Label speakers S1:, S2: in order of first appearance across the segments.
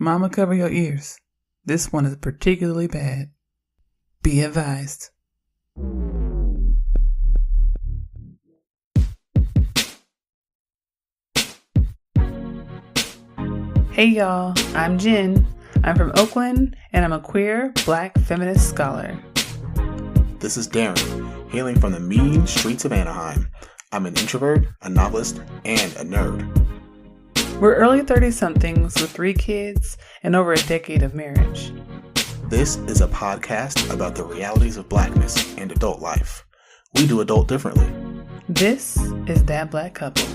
S1: Mama, cover your ears. This one is particularly bad. Be advised. Hey y'all, I'm Jenn. I'm from Oakland, and I'm a queer, black, feminist scholar.
S2: This is Daren, hailing from the mean streets of Anaheim. I'm an introvert, a novelist, and a nerd.
S1: We're early 30-somethings with 3 kids and over a decade of marriage.
S2: This is a podcast about the realities of blackness and adult life. We do adult differently.
S1: This is That Black Couple.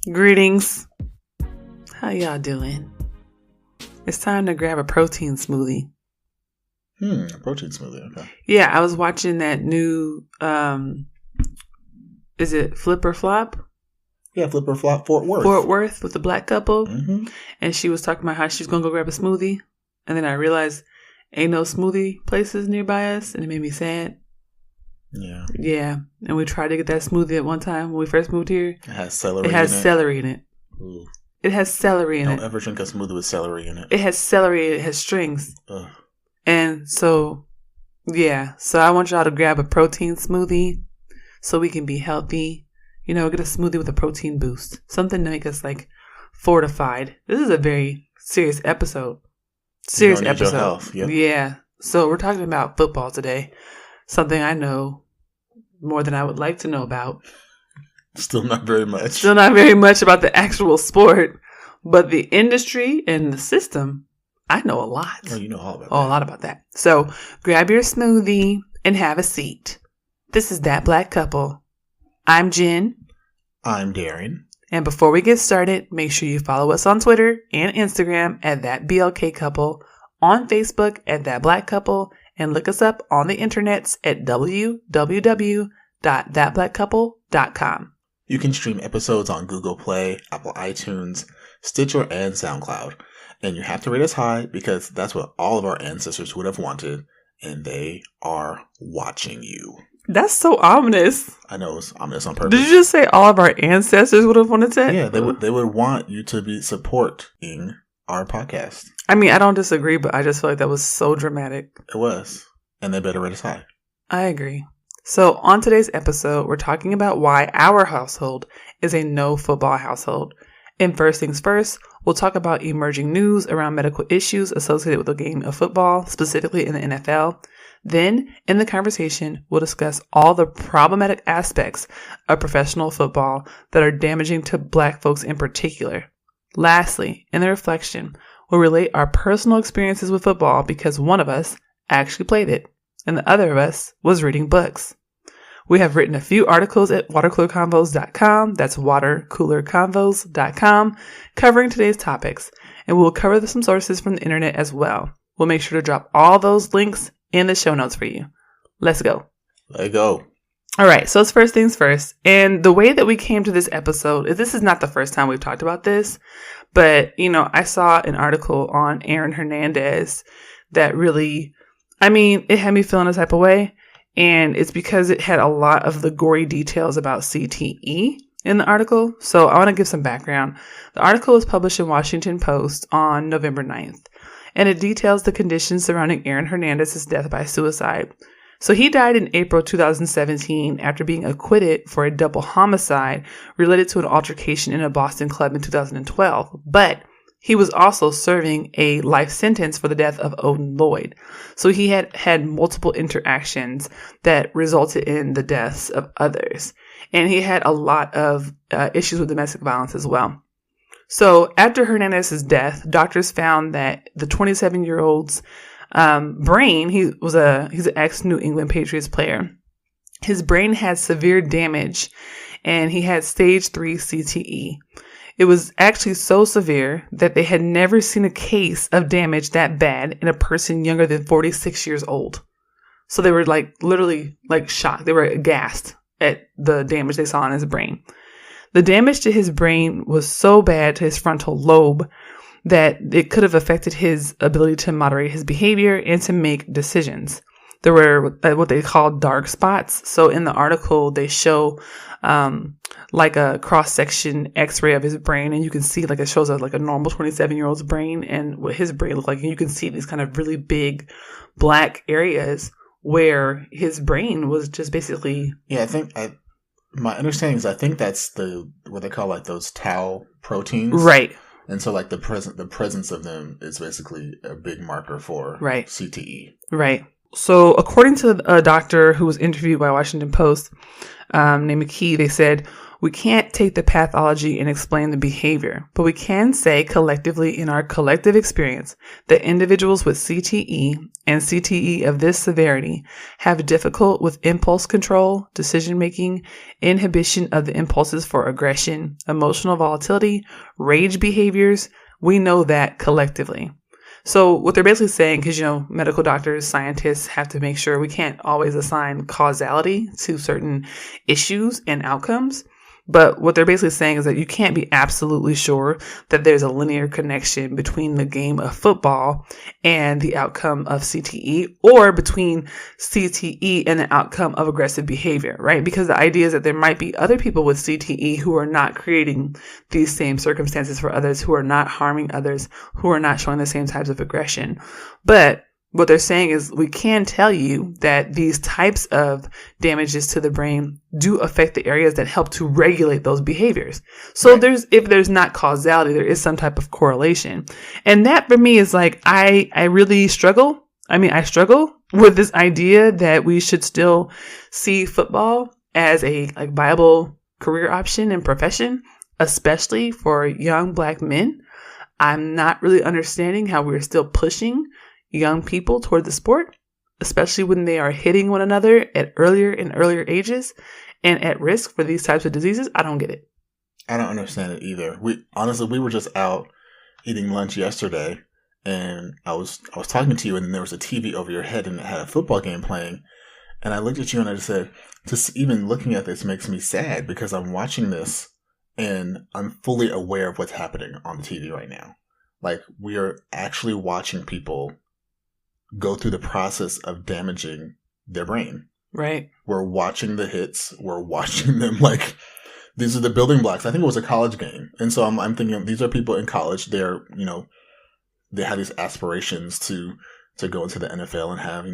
S1: Greetings. How y'all doing? It's time to grab a protein smoothie.
S2: A protein smoothie, okay.
S1: Yeah, I was watching that new, is it Flip or Flop?
S2: Yeah, Flip or Flop Fort Worth.
S1: Fort Worth with the black couple.
S2: Mm-hmm.
S1: And she was talking about how she was going to go grab a smoothie. And then I realized ain't no smoothie places nearby us. And it made me sad.
S2: Yeah.
S1: Yeah. And we tried to get that smoothie at one time when we first moved here.
S2: It has celery in it.
S1: It has celery in it.
S2: Ooh.
S1: It has celery in it.
S2: Don't ever drink a smoothie with celery in it.
S1: It has celery. It has strings.
S2: Ugh.
S1: And so, yeah. So I want y'all to grab a protein smoothie so we can be healthy. You know, get a smoothie with a protein boost. Something to make us, like, fortified. This is a very serious episode. Serious episode.
S2: Your health. Yep.
S1: Yeah. So we're talking about football today. Something I know more than I would like to know about.
S2: Still not very much.
S1: Still not very much about the actual sport. But the industry and the system, I know a lot.
S2: Oh, you know all about that.
S1: Oh, a lot about that. So grab your smoothie and have a seat. This is That Black Couple. I'm Jenn.
S2: I'm Daren.
S1: And before we get started, make sure you follow us on Twitter and Instagram at That BLK Couple, on Facebook at That Black Couple, and look us up on the internets at www.thatblackcouple.com.
S2: You can stream episodes on Google Play, Apple iTunes, Stitcher, and SoundCloud. And you have to rate us high because that's what all of our ancestors would have wanted. And they are watching you.
S1: That's so ominous.
S2: I know, it's ominous on purpose.
S1: Did you just say all of our ancestors would have wanted that?
S2: Yeah, they would want you to be supporting our podcast.
S1: I mean, I don't disagree, but I just feel like that was so dramatic.
S2: It was. And they better rate us high.
S1: I agree. So on today's episode, we're talking about why our household is a no football household. And first things first, we'll talk about emerging news around medical issues associated with the game of football, specifically in the NFL. Then, in the conversation, we'll discuss all the problematic aspects of professional football that are damaging to Black folks in particular. Lastly, in the reflection, we'll relate our personal experiences with football because one of us actually played it, and the other of us was reading books. We have written a few articles at watercoolerconvos.com, that's watercoolerconvos.com, covering today's topics, and we'll cover some sources from the internet as well. We'll make sure to drop all those links in the show notes for you. Let's go.
S2: Let's go.
S1: All right, so it's first things first. And the way that we came to this episode is this is not the first time we've talked about this, but, you know, I saw an article on Hernandez that really, I mean, it had me feeling a type of way. And it's because it had a lot of the gory details about CTE in the article. So I want to give some background. The article was published in Washington Post on November 9th. And it details the conditions surrounding Aaron Hernandez's death by suicide. So he died in April 2017 after being acquitted for a double homicide related to an altercation in a Boston club in 2012. But he was also serving a life sentence for the death of Odin Lloyd. So he had had multiple interactions that resulted in the deaths of others. And he had a lot of issues with domestic violence as well. So after Hernandez's death, doctors found that the 27-year-old's brain, he's an ex-New England Patriots player. His brain had severe damage and he had stage 3 CTE. It was actually so severe that they had never seen a case of damage that bad in a person younger than 46 years old. So they were literally shocked. They were aghast at the damage they saw in his brain. The damage to his brain was so bad to his frontal lobe that it could have affected his ability to moderate his behavior and to make decisions. there were what they call dark spots. So in the article, they show like a cross-section x-ray of his brain, and you can see like it shows like a normal 27-year-old's brain and what his brain looked like. And you can see these kind of really big black areas where his brain was just basically...
S2: Yeah, my understanding is I think that's what they call like those tau proteins.
S1: Right.
S2: And so like the presence of them is basically a big marker for CTE.
S1: Right. So according to a doctor who was interviewed by Washington Post named McKee, they said, we can't take the pathology and explain the behavior, but we can say collectively in our collective experience that individuals with CTE and CTE of this severity have difficult with impulse control, decision-making, inhibition of the impulses for aggression, emotional volatility, rage behaviors. We know that collectively. So what they're basically saying, because, medical doctors, scientists have to make sure we can't always assign causality to certain issues and outcomes. But what they're basically saying is that you can't be absolutely sure that there's a linear connection between the game of football and the outcome of CTE, or between CTE and the outcome of aggressive behavior, right? Because the idea is that there might be other people with CTE who are not creating these same circumstances for others, who are not harming others, who are not showing the same types of aggression. But what they're saying is we can tell you that these types of damages to the brain do affect the areas that help to regulate those behaviors. So if there's not causality, there is some type of correlation. And that for me is like, I really struggle. I struggle with this idea that we should still see football as a viable career option and profession, especially for young Black men. I'm not really understanding how we're still pushing young people toward the sport, especially when they are hitting one another at earlier and earlier ages and at risk for these types of diseases. I don't get it.
S2: I don't understand it either. We were just out eating lunch yesterday, and I was talking to you, and there was a TV over your head, and it had a football game playing. And I looked at you and I just said, just even looking at this makes me sad, because I'm watching this and I'm fully aware of what's happening on the TV right now. Like, we are actually watching people go through the process of damaging their brain. Right. We're watching the hits. We're watching them like, these are the building blocks. I think it was a college game. And so I'm thinking these are people in college. They're, they have these aspirations to go into the NFL and have,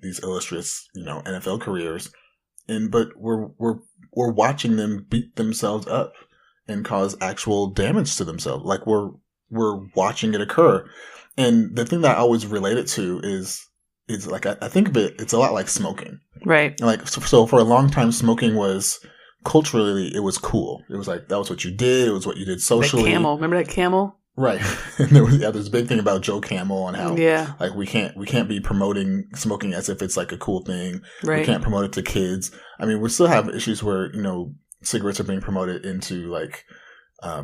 S2: these illustrious, NFL careers. But we're watching them beat themselves up and cause actual damage to themselves. Like, we're watching it occur. And the thing that I always relate it to is like, I think of it, it's a lot like smoking. Right. Like, so for a long time, smoking was culturally, it was cool. It was like, that was what you did. It was what you did socially.
S1: That Camel. Remember that Camel?
S2: Right. And there's a big thing about Joe Camel and how, like, we can't be promoting smoking as if it's like a cool thing. Right. We can't promote it to kids. I mean, we still have issues where, cigarettes are being promoted into like,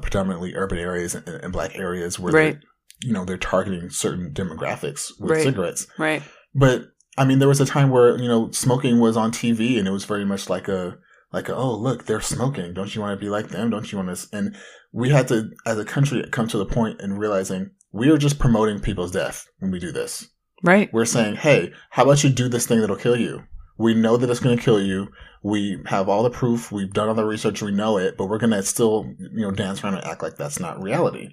S2: predominantly urban areas and Black areas where they're targeting certain demographics with cigarettes. Right. But I mean, there was a time where, smoking was on TV, and it was very much like oh, look, they're smoking. Don't you want to be like them? Don't you want to? And we had to, as a country, come to the point in realizing we are just promoting people's death when we do this. Right. We're saying, hey, how about you do this thing that'll kill you? We know that it's going to kill you. We have all the proof. We've done all the research. We know it, but we're going to still, dance around and act like that's not reality.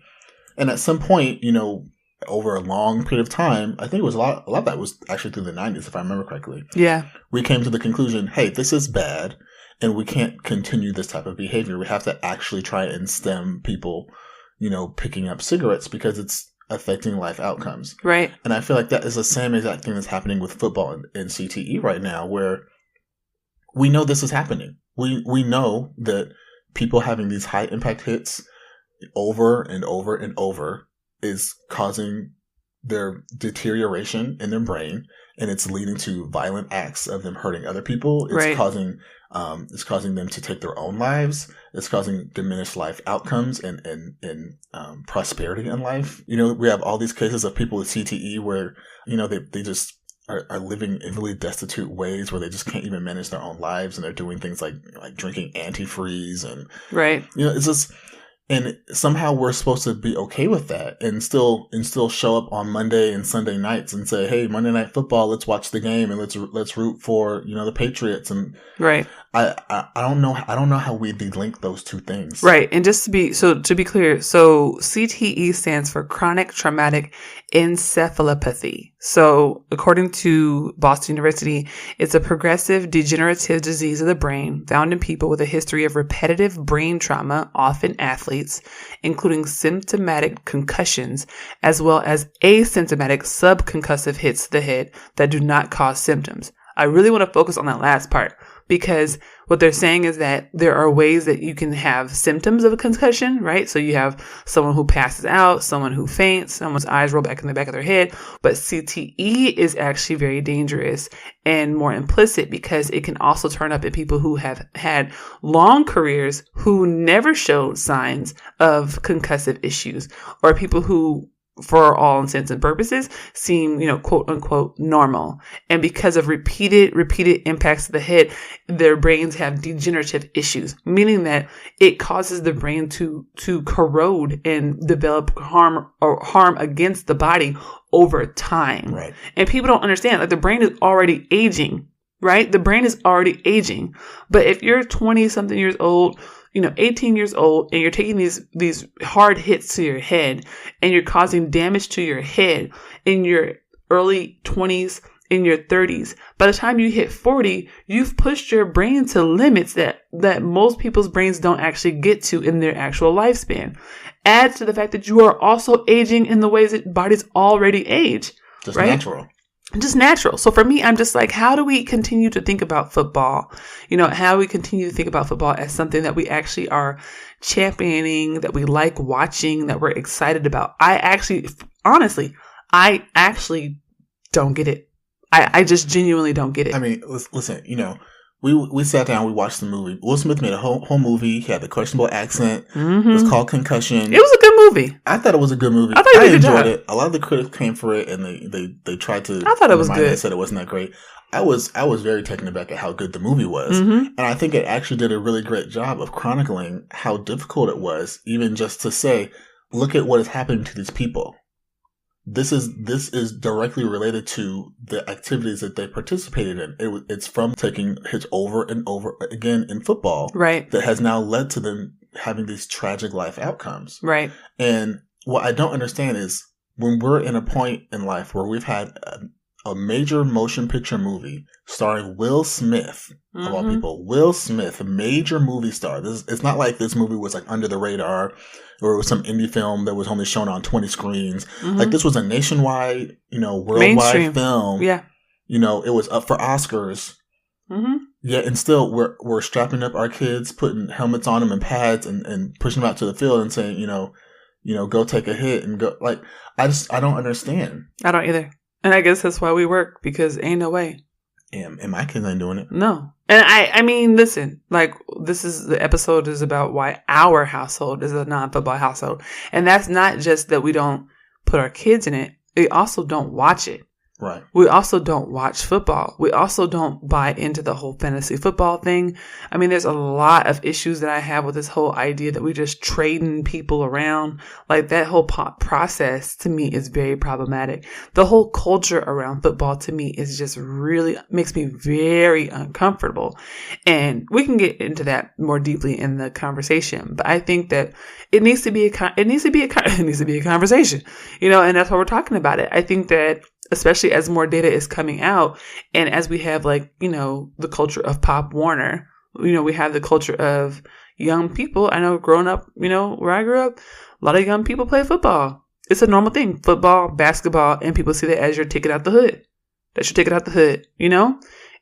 S2: And at some point, over a long period of time, I think it was a lot of that was actually through the 90s, if I remember correctly. Yeah. We came to the conclusion, hey, this is bad, and we can't continue this type of behavior. We have to actually try and stem people, picking up cigarettes, because it's affecting life outcomes. Right. And I feel like that is the same exact thing that's happening with football and CTE right now, where we know this is happening. We know that people having these high impact hits over and over and over is causing their deterioration in their brain, and it's leading to violent acts of them hurting other people. It's causing them to take their own lives. It's causing diminished life outcomes and prosperity in life. We have all these cases of people with CTE where, they just are living in really destitute ways where they just can't even manage their own lives, and they're doing things like drinking antifreeze and it's just, And somehow we're supposed to be okay with that and still show up on Monday and Sunday nights and say, "Hey, Monday Night Football, let's watch the game and let's root for, the Patriots." And
S1: right.
S2: I don't know how we delink those two things.
S1: Right. And just to be clear, so CTE stands for chronic traumatic encephalopathy. So according to Boston University, it's a progressive degenerative disease of the brain found in people with a history of repetitive brain trauma, often athletes, including symptomatic concussions, as well as asymptomatic subconcussive hits to the head that do not cause symptoms. I really want to focus on that last part, because what they're saying is that there are ways that you can have symptoms of a concussion, right? So you have someone who passes out, someone who faints, someone's eyes roll back in the back of their head. But CTE is actually very dangerous and more implicit, because it can also turn up in people who have had long careers who never showed signs of concussive issues, or people who, for all intents and purposes, seem, quote unquote, normal. And because of repeated impacts to the head, their brains have degenerative issues, meaning that it causes the brain to corrode and develop harm against the body over time.
S2: Right.
S1: And people don't understand that the brain is already aging, right? The brain is already aging. But if you're 20 something years old, 18 years old, and you're taking these hard hits to your head, and you're causing damage to your head in your early 20s, in your 30s, by the time you hit 40, you've pushed your brain to limits that most people's brains don't actually get to in their actual lifespan. Adds to the fact that you are also aging in the ways that bodies already age.
S2: Just
S1: right?
S2: natural.
S1: Just natural. So for me, I'm just like, how do we continue to think about football? How do we continue to think about football as something that we actually are championing, that we like watching, that we're excited about? Honestly, I actually don't get it. I just genuinely don't get it.
S2: I mean, listen, we sat down, we watched the movie. Will Smith made a whole movie. He had the questionable accent.
S1: Mm-hmm.
S2: It was called Concussion.
S1: It was a good movie.
S2: I thought it was a good movie.
S1: I thought you did a good
S2: enjoyed
S1: job.
S2: it. A lot of the critics came for it, and they tried to.
S1: I thought it was good.
S2: They said it wasn't that great. I was very taken aback at how good the movie was,
S1: Mm-hmm.
S2: and I think it actually did a really great job of chronicling how difficult it was, even just to say, look at what is happening to these people. This is directly related to the activities that they participated in. It's from taking hits over and over again in football,
S1: right,
S2: that has now led to them having these tragic life outcomes.
S1: Right.
S2: And what I don't understand is when we're in a point in life where we've had a major motion picture movie starring Will Smith,
S1: mm-hmm.
S2: of all people, Will Smith, a major movie star. It's not like this movie was like under the radar, or it was some indie film that was only shown on 20 screens.
S1: Mm-hmm.
S2: Like, this was a nationwide, worldwide
S1: mainstream
S2: film.
S1: Yeah.
S2: It was up for Oscars.
S1: Mm-hmm.
S2: Yeah, and still we're strapping up our kids, putting helmets on them and pads, and pushing them out to the field and saying, go take a hit and go. Like, I don't understand.
S1: I don't either. And I guess that's why we work, because ain't no way.
S2: And my kids ain't doing it.
S1: No. And I mean, listen, like, the episode is about why our household is a non-football household. And that's not just that we don't put our kids in it. We also don't watch it.
S2: Right.
S1: We also don't watch football. We also don't buy into the whole fantasy football thing. I mean, there's a lot of issues that I have with this whole idea that we just trading people around. Like, that whole process to me is very problematic. The whole culture around football to me is just really makes me very uncomfortable. And we can get into that more deeply in the conversation. But I think that it needs to be a conversation, and that's why we're talking about it. I think that, especially as more data is coming out, and as we have, the culture of Pop Warner, we have the culture of young people. I know growing up, where I grew up, a lot of young people play football. It's a normal thing. Football, basketball, and people see that as your ticket out the hood. That's your ticket out the hood,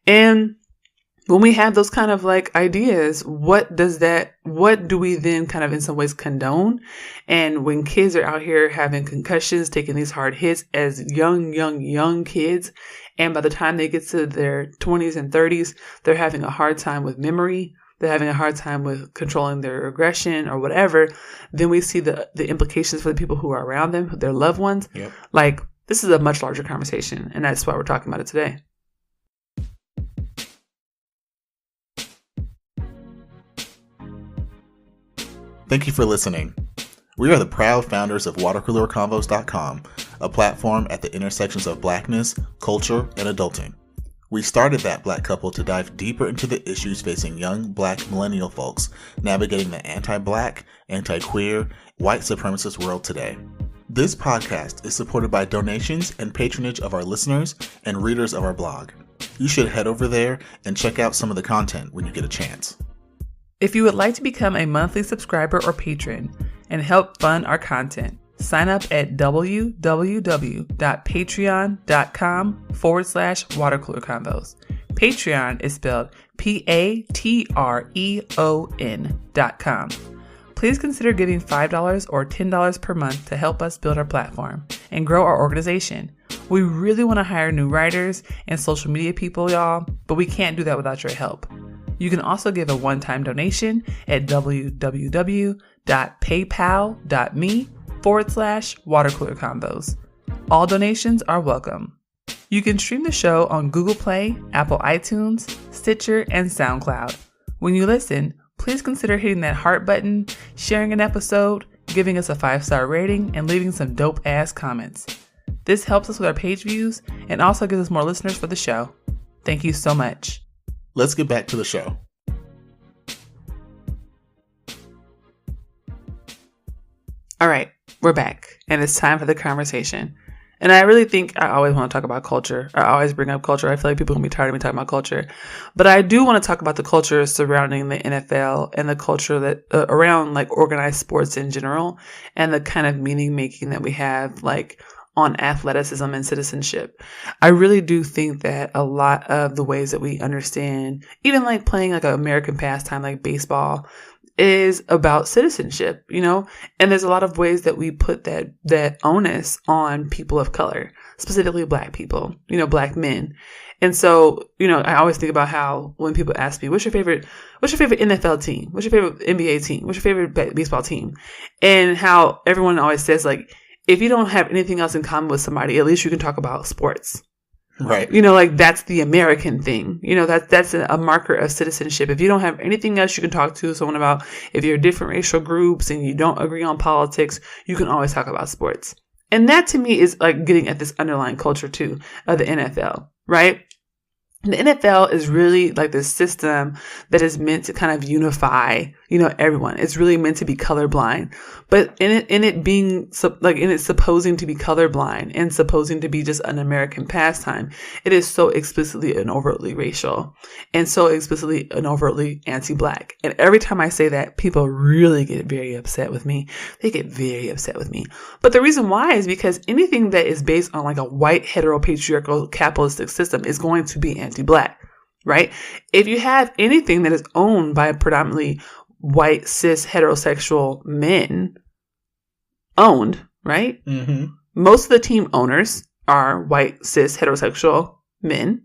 S1: And when we have those kind of ideas, what do we then kind of in some ways condone? And when kids are out here having concussions, taking these hard hits as young kids, and by the time they get to their 20s and 30s, they're having a hard time with memory, they're having a hard time with controlling their aggression or whatever, then we see the implications for the people who are around them, their loved ones.
S2: Yep.
S1: This is a much larger conversation, and that's why we're talking about it today.
S2: Thank you for listening. We are the proud founders of watercoolerconvos.com, a platform at the intersections of Blackness, culture, and adulting. We started that Black couple to dive deeper into the issues facing young Black millennial folks navigating the anti-Black, anti-queer, white supremacist world today. This podcast is supported by donations and patronage of our listeners and readers of our blog. You should head over there and check out some of the content when you get a chance.
S1: If you would like to become a monthly subscriber or patron and help fund our content, sign up at www.patreon.com/watercoolerconvos. Patreon is spelled Patreon.com. Please consider giving $5 or $10 per month to help us build our platform and grow our organization. We really want to hire new writers and social media people, y'all, but we can't do that without your help. You can also give a one-time donation at www.paypal.me/watercoolerconvos. All donations are welcome. You can stream the show on Google Play, Apple iTunes, Stitcher, and SoundCloud. When you listen, please consider hitting that heart button, sharing an episode, giving us a 5-star rating, and leaving some dope-ass comments. This helps us with our page views and also gives us more listeners for the show. Thank you so much.
S2: Let's get back to the show.
S1: All right, we're back, and it's time for the conversation. And I really think I always want to talk about culture. I always bring up culture. I feel like people are going to be tired of me talking about culture. But I do want to talk about the culture surrounding the NFL and the culture that around like organized sports in general and the kind of meaning making that we have like on athleticism and citizenship. I really do think that a lot of the ways that we understand, even like playing like an American pastime like baseball, is about citizenship, you know? And there's a lot of ways that we put that onus on people of color, specifically Black people, you know, Black men. And so, you know, I always think about how when people ask me, what's your favorite NFL team? What's your favorite NBA team? What's your favorite baseball team? And how everyone always says like, if you don't have anything else in common with somebody, at least you can talk about sports.
S2: Right.
S1: You know, like that's the American thing. You know, that's a marker of citizenship. If you don't have anything else you can talk to someone about, if you're different racial groups and you don't agree on politics, you can always talk about sports. And that to me is like getting at this underlying culture too of the NFL, right? The NFL is really like this system that is meant to kind of unify, you know, everyone. It's really meant to be colorblind, but in it being like in it supposing to be colorblind and supposing to be just an American pastime, it is so explicitly and overtly racial and so explicitly and overtly anti-Black. And every time I say that, people really get very upset with me. They get very upset with me. But the reason why is because anything that is based on like a white heteropatriarchal capitalistic system is going to be anti-Black, right? If you have anything that is owned by predominantly white, cis, heterosexual men owned, right?
S2: Mm-hmm.
S1: Most of the team owners are white, cis, heterosexual men.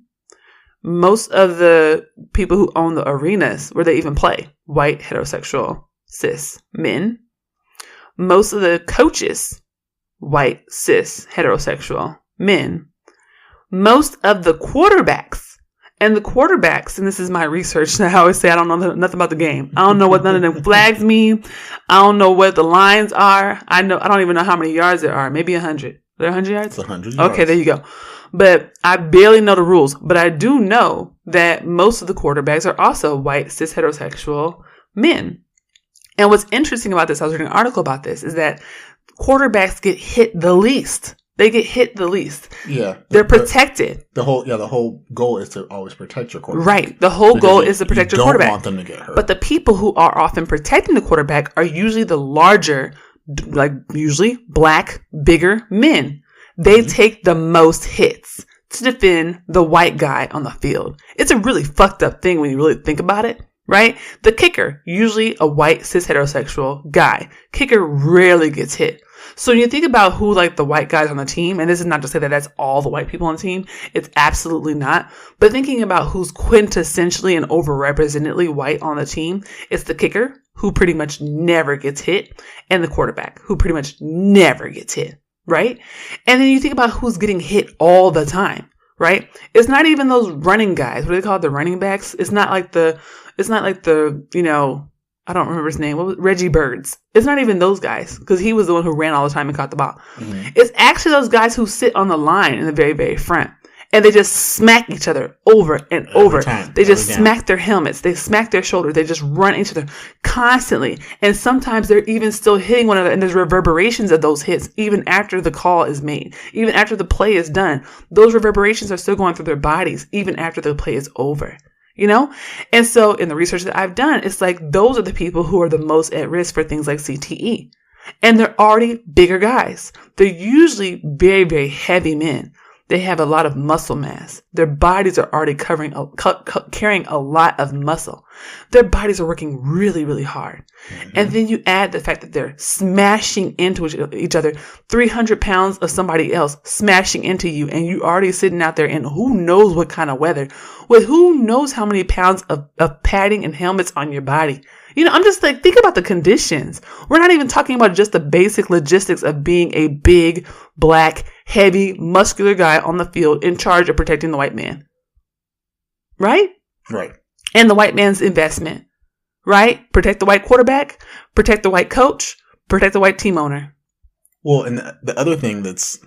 S1: Most of the people who own the arenas where they even play, white, heterosexual, cis men. Most of the coaches, white, cis, heterosexual men. Most of the quarterbacks, and this is my research. I always say I don't know nothing about the game. I don't know what none of them flags mean. I don't know what the lines are. I don't even know how many yards there are. Maybe 100. Are there 100 yards?
S2: It's 100 yards.
S1: Okay, there you go. But I barely know the rules. But I do know that most of the quarterbacks are also white, cis, heterosexual men. And what's interesting about this, I was reading an article about this, is that quarterbacks get hit the least. They get hit the least.
S2: Yeah.
S1: They're protected.
S2: The whole goal is to always protect your quarterback.
S1: Right. The whole goal is to protect your quarterback.
S2: You don't want them to get hurt.
S1: But the people who are often protecting the quarterback are usually the larger, like usually Black, bigger men. They take the most hits to defend the white guy on the field. It's a really fucked up thing when you really think about it. Right? The kicker, usually a white cis heterosexual guy. Kicker rarely gets hit. So when you think about who like the white guys on the team, and this is not to say that that's all the white people on the team, it's absolutely not. But thinking about who's quintessentially and overrepresentedly white on the team, it's the kicker, who pretty much never gets hit, and the quarterback, who pretty much never gets hit. Right? And then you think about who's getting hit all the time. Right? It's not even those running guys. What do they call it? The running backs? It's not like the, you know, I don't remember his name. What was Reggie Birds? It's not even those guys because he was the one who ran all the time and caught the ball. Mm-hmm. It's actually those guys who sit on the line in the very, very front. And they just smack each other over and over. They just smack their helmets. They smack their shoulders. They just run each other constantly. And sometimes they're even still hitting one another. And there's reverberations of those hits even after the call is made. Even after the play is done. Those reverberations are still going through their bodies even after the play is over. You know? And so in the research that I've done, it's like those are the people who are the most at risk for things like CTE. And they're already bigger guys. They're usually very, very heavy men. They have a lot of muscle mass. Their bodies are already carrying a lot of muscle. Their bodies are working really, really hard. Mm-hmm. And then you add the fact that they're smashing into each other, 300 pounds of somebody else smashing into you. And you already sitting out there in who knows what kind of weather with who knows how many pounds of padding and helmets on your body. You know, I'm just like, think about the conditions. We're not even talking about just the basic logistics of being a big, black, heavy, muscular guy on the field in charge of protecting the white man. Right?
S2: Right.
S1: And the white man's investment. Right? Protect the white quarterback, protect the white coach, protect the white team owner.
S2: Well, and the other thing this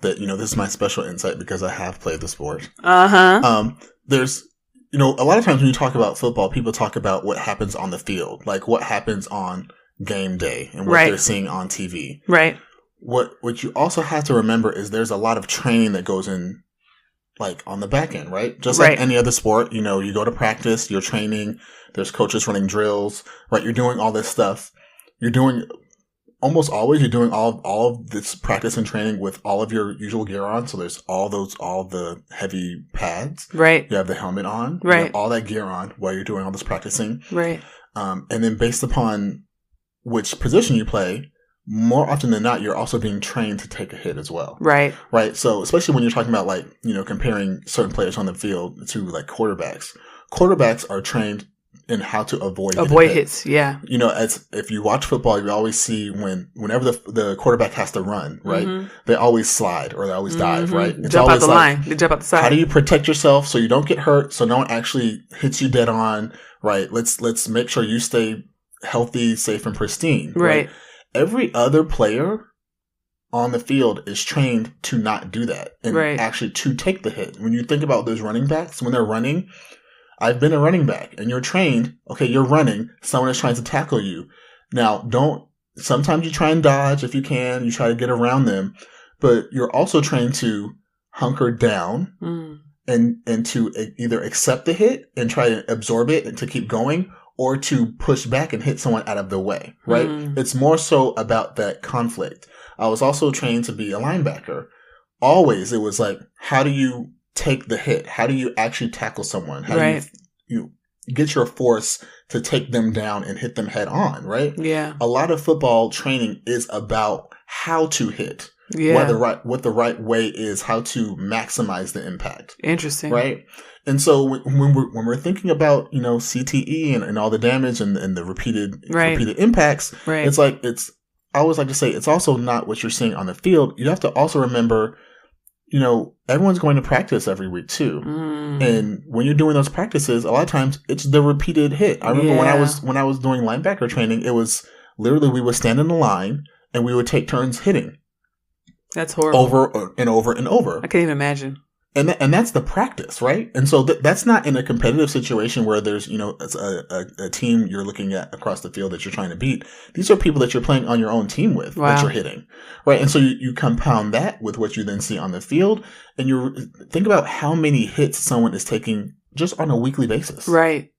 S2: is my special insight because I have played the sport. There's, a lot of times when you talk about football, people talk about what happens on the field, like what happens on game day and what they're seeing on TV.
S1: Right.
S2: What you also have to remember is there's a lot of training that goes in, like on the back end, right? Just like any other sport, you go to practice, you're training, there's coaches running drills, right? You're doing all this stuff. You're doing almost always, you're doing all of this practice and training with all of your usual gear on. So there's all the heavy pads.
S1: Right.
S2: You have the helmet on.
S1: Right.
S2: You have all that gear on while you're doing all this practicing.
S1: Right.
S2: And then based upon which position you play, more often than not, you're also being trained to take a hit as well.
S1: Right.
S2: Right. So especially when you're talking about comparing certain players on the field to like quarterbacks. Quarterbacks are trained in how to avoid
S1: hits. Yeah.
S2: As if you watch football, you always see whenever the quarterback has to run, right? Mm-hmm. They always slide or they always dive, right?
S1: It's jump out the line. They jump out the side.
S2: How do you protect yourself so you don't get hurt, so no one actually hits you dead on, right? Let's make sure you stay healthy, safe, and pristine.
S1: Right.
S2: Every other player on the field is trained to not do that and actually to take the hit. When you think about those running backs, when they're running, I've been a running back and you're trained. Okay, you're running. Someone is trying to tackle you. Now, sometimes you try and dodge if you can. You try to get around them, but you're also trained to hunker down and to either accept the hit and try to absorb it and to keep going, or to push back and hit someone out of the way, right? It's more so about that conflict. I was also trained to be a linebacker. Always, it was like, how do you take the hit? How do you actually tackle someone? How do you get your force to take them down and hit them head on, right?
S1: Yeah.
S2: A lot of football training is about how to hit.
S1: Yeah.
S2: What the right way is, how to maximize the impact.
S1: Interesting.
S2: Right? And so when we're thinking about, CTE and all the damage and the repeated impacts, it's like, I always like to say, it's also not what you're seeing on the field. You have to also remember, everyone's going to practice every week too. And when you're doing those practices, a lot of times it's the repeated hit. I remember when I was doing linebacker training, it was literally we would stand in the line and we would take turns hitting.
S1: That's horrible.
S2: Over and over and over.
S1: I can't even imagine.
S2: And that's the practice, right? And so that's not in a competitive situation where there's, a team you're looking at across the field that you're trying to beat. These are people that you're playing on your own team with that you're hitting, right? And so you compound that with what you then see on the field, and you think about how many hits someone is taking just on a weekly basis.
S1: Right.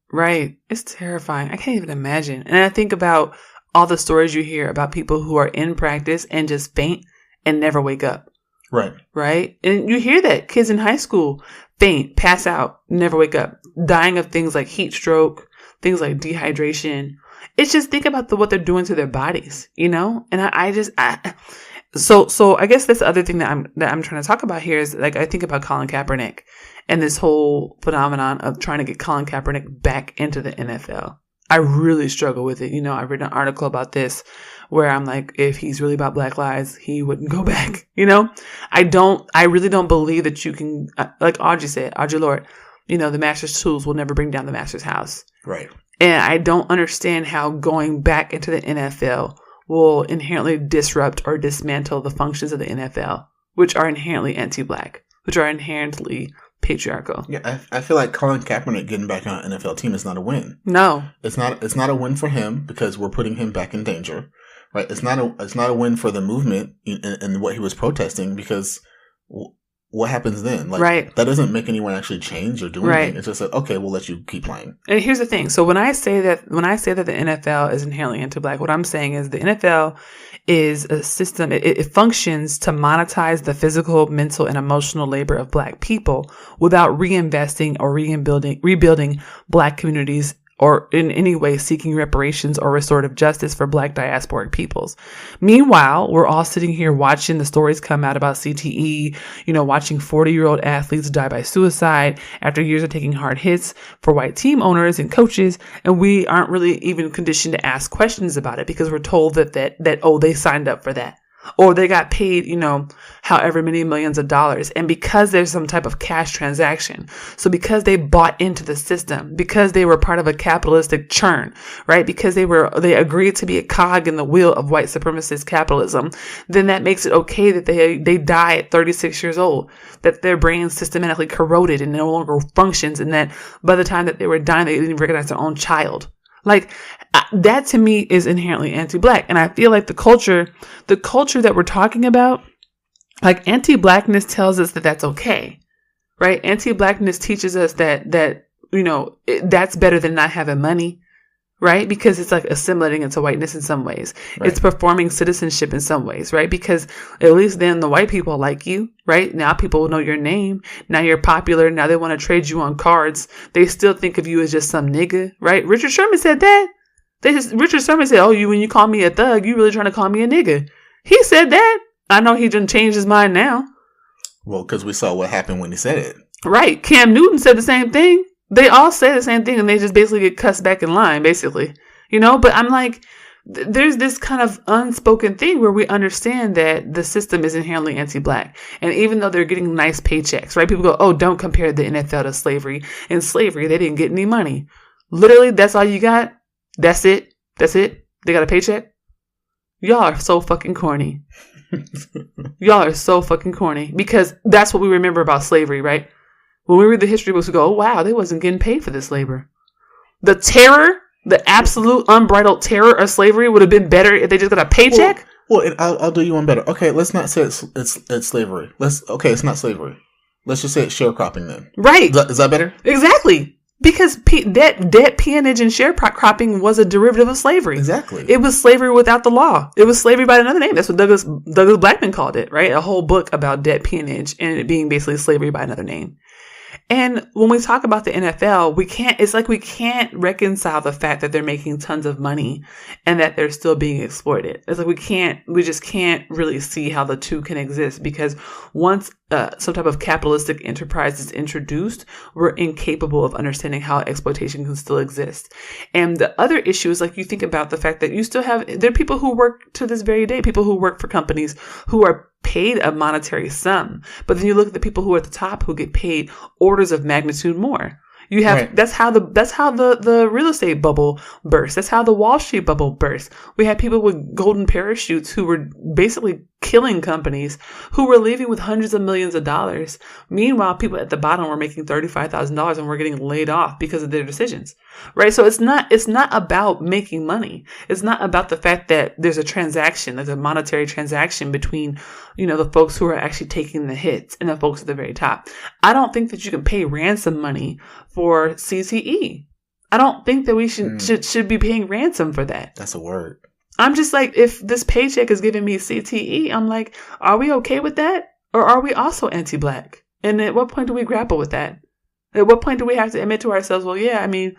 S1: It's terrifying. I can't even imagine. And I think about all the stories you hear about people who are in practice and just faint and never wake up. Right. And you hear that kids in high school faint, pass out, never wake up, dying of things like heat stroke, things like dehydration. It's just think about what they're doing to their bodies, And so I guess that's the other thing that I'm trying to talk about here is like, I think about Colin Kaepernick and this whole phenomenon of trying to get Colin Kaepernick back into the NFL. I really struggle with it. I've written an article about this where I'm like, if he's really about Black lives, he wouldn't go back. I really don't believe that you can, like Audrey said, Audre Lorde, the master's tools will never bring down the master's house.
S2: Right.
S1: And I don't understand how going back into the NFL will inherently disrupt or dismantle the functions of the NFL, which are inherently anti-Black, which are inherently patriarchal.
S2: Yeah, I feel like Colin Kaepernick getting back on an NFL team is not a win.
S1: No.
S2: It's not a win for him because we're putting him back in danger. Right? It's not a win for the movement and what he was protesting because what happens then? Like,
S1: right.
S2: That doesn't make anyone actually change or do anything. It's just like, okay, we'll let you keep playing.
S1: And here's the thing. So when I say that the NFL is inherently anti-Black, what I'm saying is the NFL is a system. It functions to monetize the physical, mental, and emotional labor of Black people without reinvesting or rebuilding Black communities or in any way seeking reparations or restorative justice for Black diasporic peoples. Meanwhile, we're all sitting here watching the stories come out about CTE, watching 40-year-old athletes die by suicide after years of taking hard hits for white team owners and coaches, and we aren't really even conditioned to ask questions about it because we're told that they signed up for that. Or they got paid, however many millions of dollars. And because there's some type of cash transaction. So because they bought into the system, because they were part of a capitalistic churn, right? Because they agreed to be a cog in the wheel of white supremacist capitalism, then that makes it okay that they die at 36 years old, that their brains systematically corroded and no longer functions. And that by the time that they were dying, they didn't even recognize their own child. Like that to me is inherently anti-Black. And I feel like the culture that we're talking about, like anti-Blackness tells us that that's okay, right? Anti-Blackness teaches us that that's better than not having money, right? Because it's like assimilating into whiteness in some ways. Right. It's performing citizenship in some ways, right? Because at least then the white people like you, right? Now people know your name. Now you're popular. Now they want to trade you on cards. They still think of you as just some nigga, right? Richard Sherman said that. Richard Sherman said, when you call me a thug, you really trying to call me a nigga. He said that. I know he didn't change his mind now.
S2: Well, because we saw what happened when he said it.
S1: Right. Cam Newton said the same thing. They all say the same thing and they just basically get cussed back in line, basically. But I'm like, there's this kind of unspoken thing where we understand that the system is inherently anti-Black. And even though they're getting nice paychecks, right? People go, oh, don't compare the NFL to slavery. In slavery, they didn't get any money. Literally, that's all you got. That's it. They got a paycheck. Y'all are so fucking corny. Y'all are so fucking corny because that's what we remember about slavery, right? When we read the history books, we go, oh, wow, they wasn't getting paid for this labor. The terror, the absolute unbridled terror of slavery would have been better if they just got a paycheck.
S2: Well, I'll do you one better. Okay, let's not say it's slavery. It's not slavery. Let's just say it's sharecropping then.
S1: Right.
S2: Is that better? Exactly.
S1: Because debt peonage and sharecropping was a derivative of slavery.
S2: Exactly.
S1: It was slavery without the law. It was slavery by another name. That's what Douglas Blackman called it, right? A whole book about debt peonage and it being basically slavery by another name. And when we talk about the NFL, we can't reconcile the fact that they're making tons of money and that they're still being exploited. It's like we just can't really see how the two can exist because once some type of capitalistic enterprise is introduced, we're incapable of understanding how exploitation can still exist. And the other issue is like you think about the fact that there are people who work to this very day, people who work for companies who are paid a monetary sum. But then you look at the people who are at the top who get paid orders of magnitude more. You have right. That's how the real estate bubble burst. That's how the Wall Street bubble burst. We had people with golden parachutes who were basically killing companies who were leaving with hundreds of millions of dollars. Meanwhile, people at the bottom were making $35,000 and were getting laid off because of their decisions. Right? So it's not about making money. It's not about the fact that there's a transaction, there's a monetary transaction between, the folks who are actually taking the hits and the folks at the very top. I don't think that you can pay ransom money for CTE. I don't think that we should be paying ransom for that.
S2: That's a word.
S1: I'm just like, if this paycheck is giving me CTE, I'm like, are we okay with that? Or are we also anti-Black? And at what point do we grapple with that? At what point do we have to admit to ourselves, well, I mean,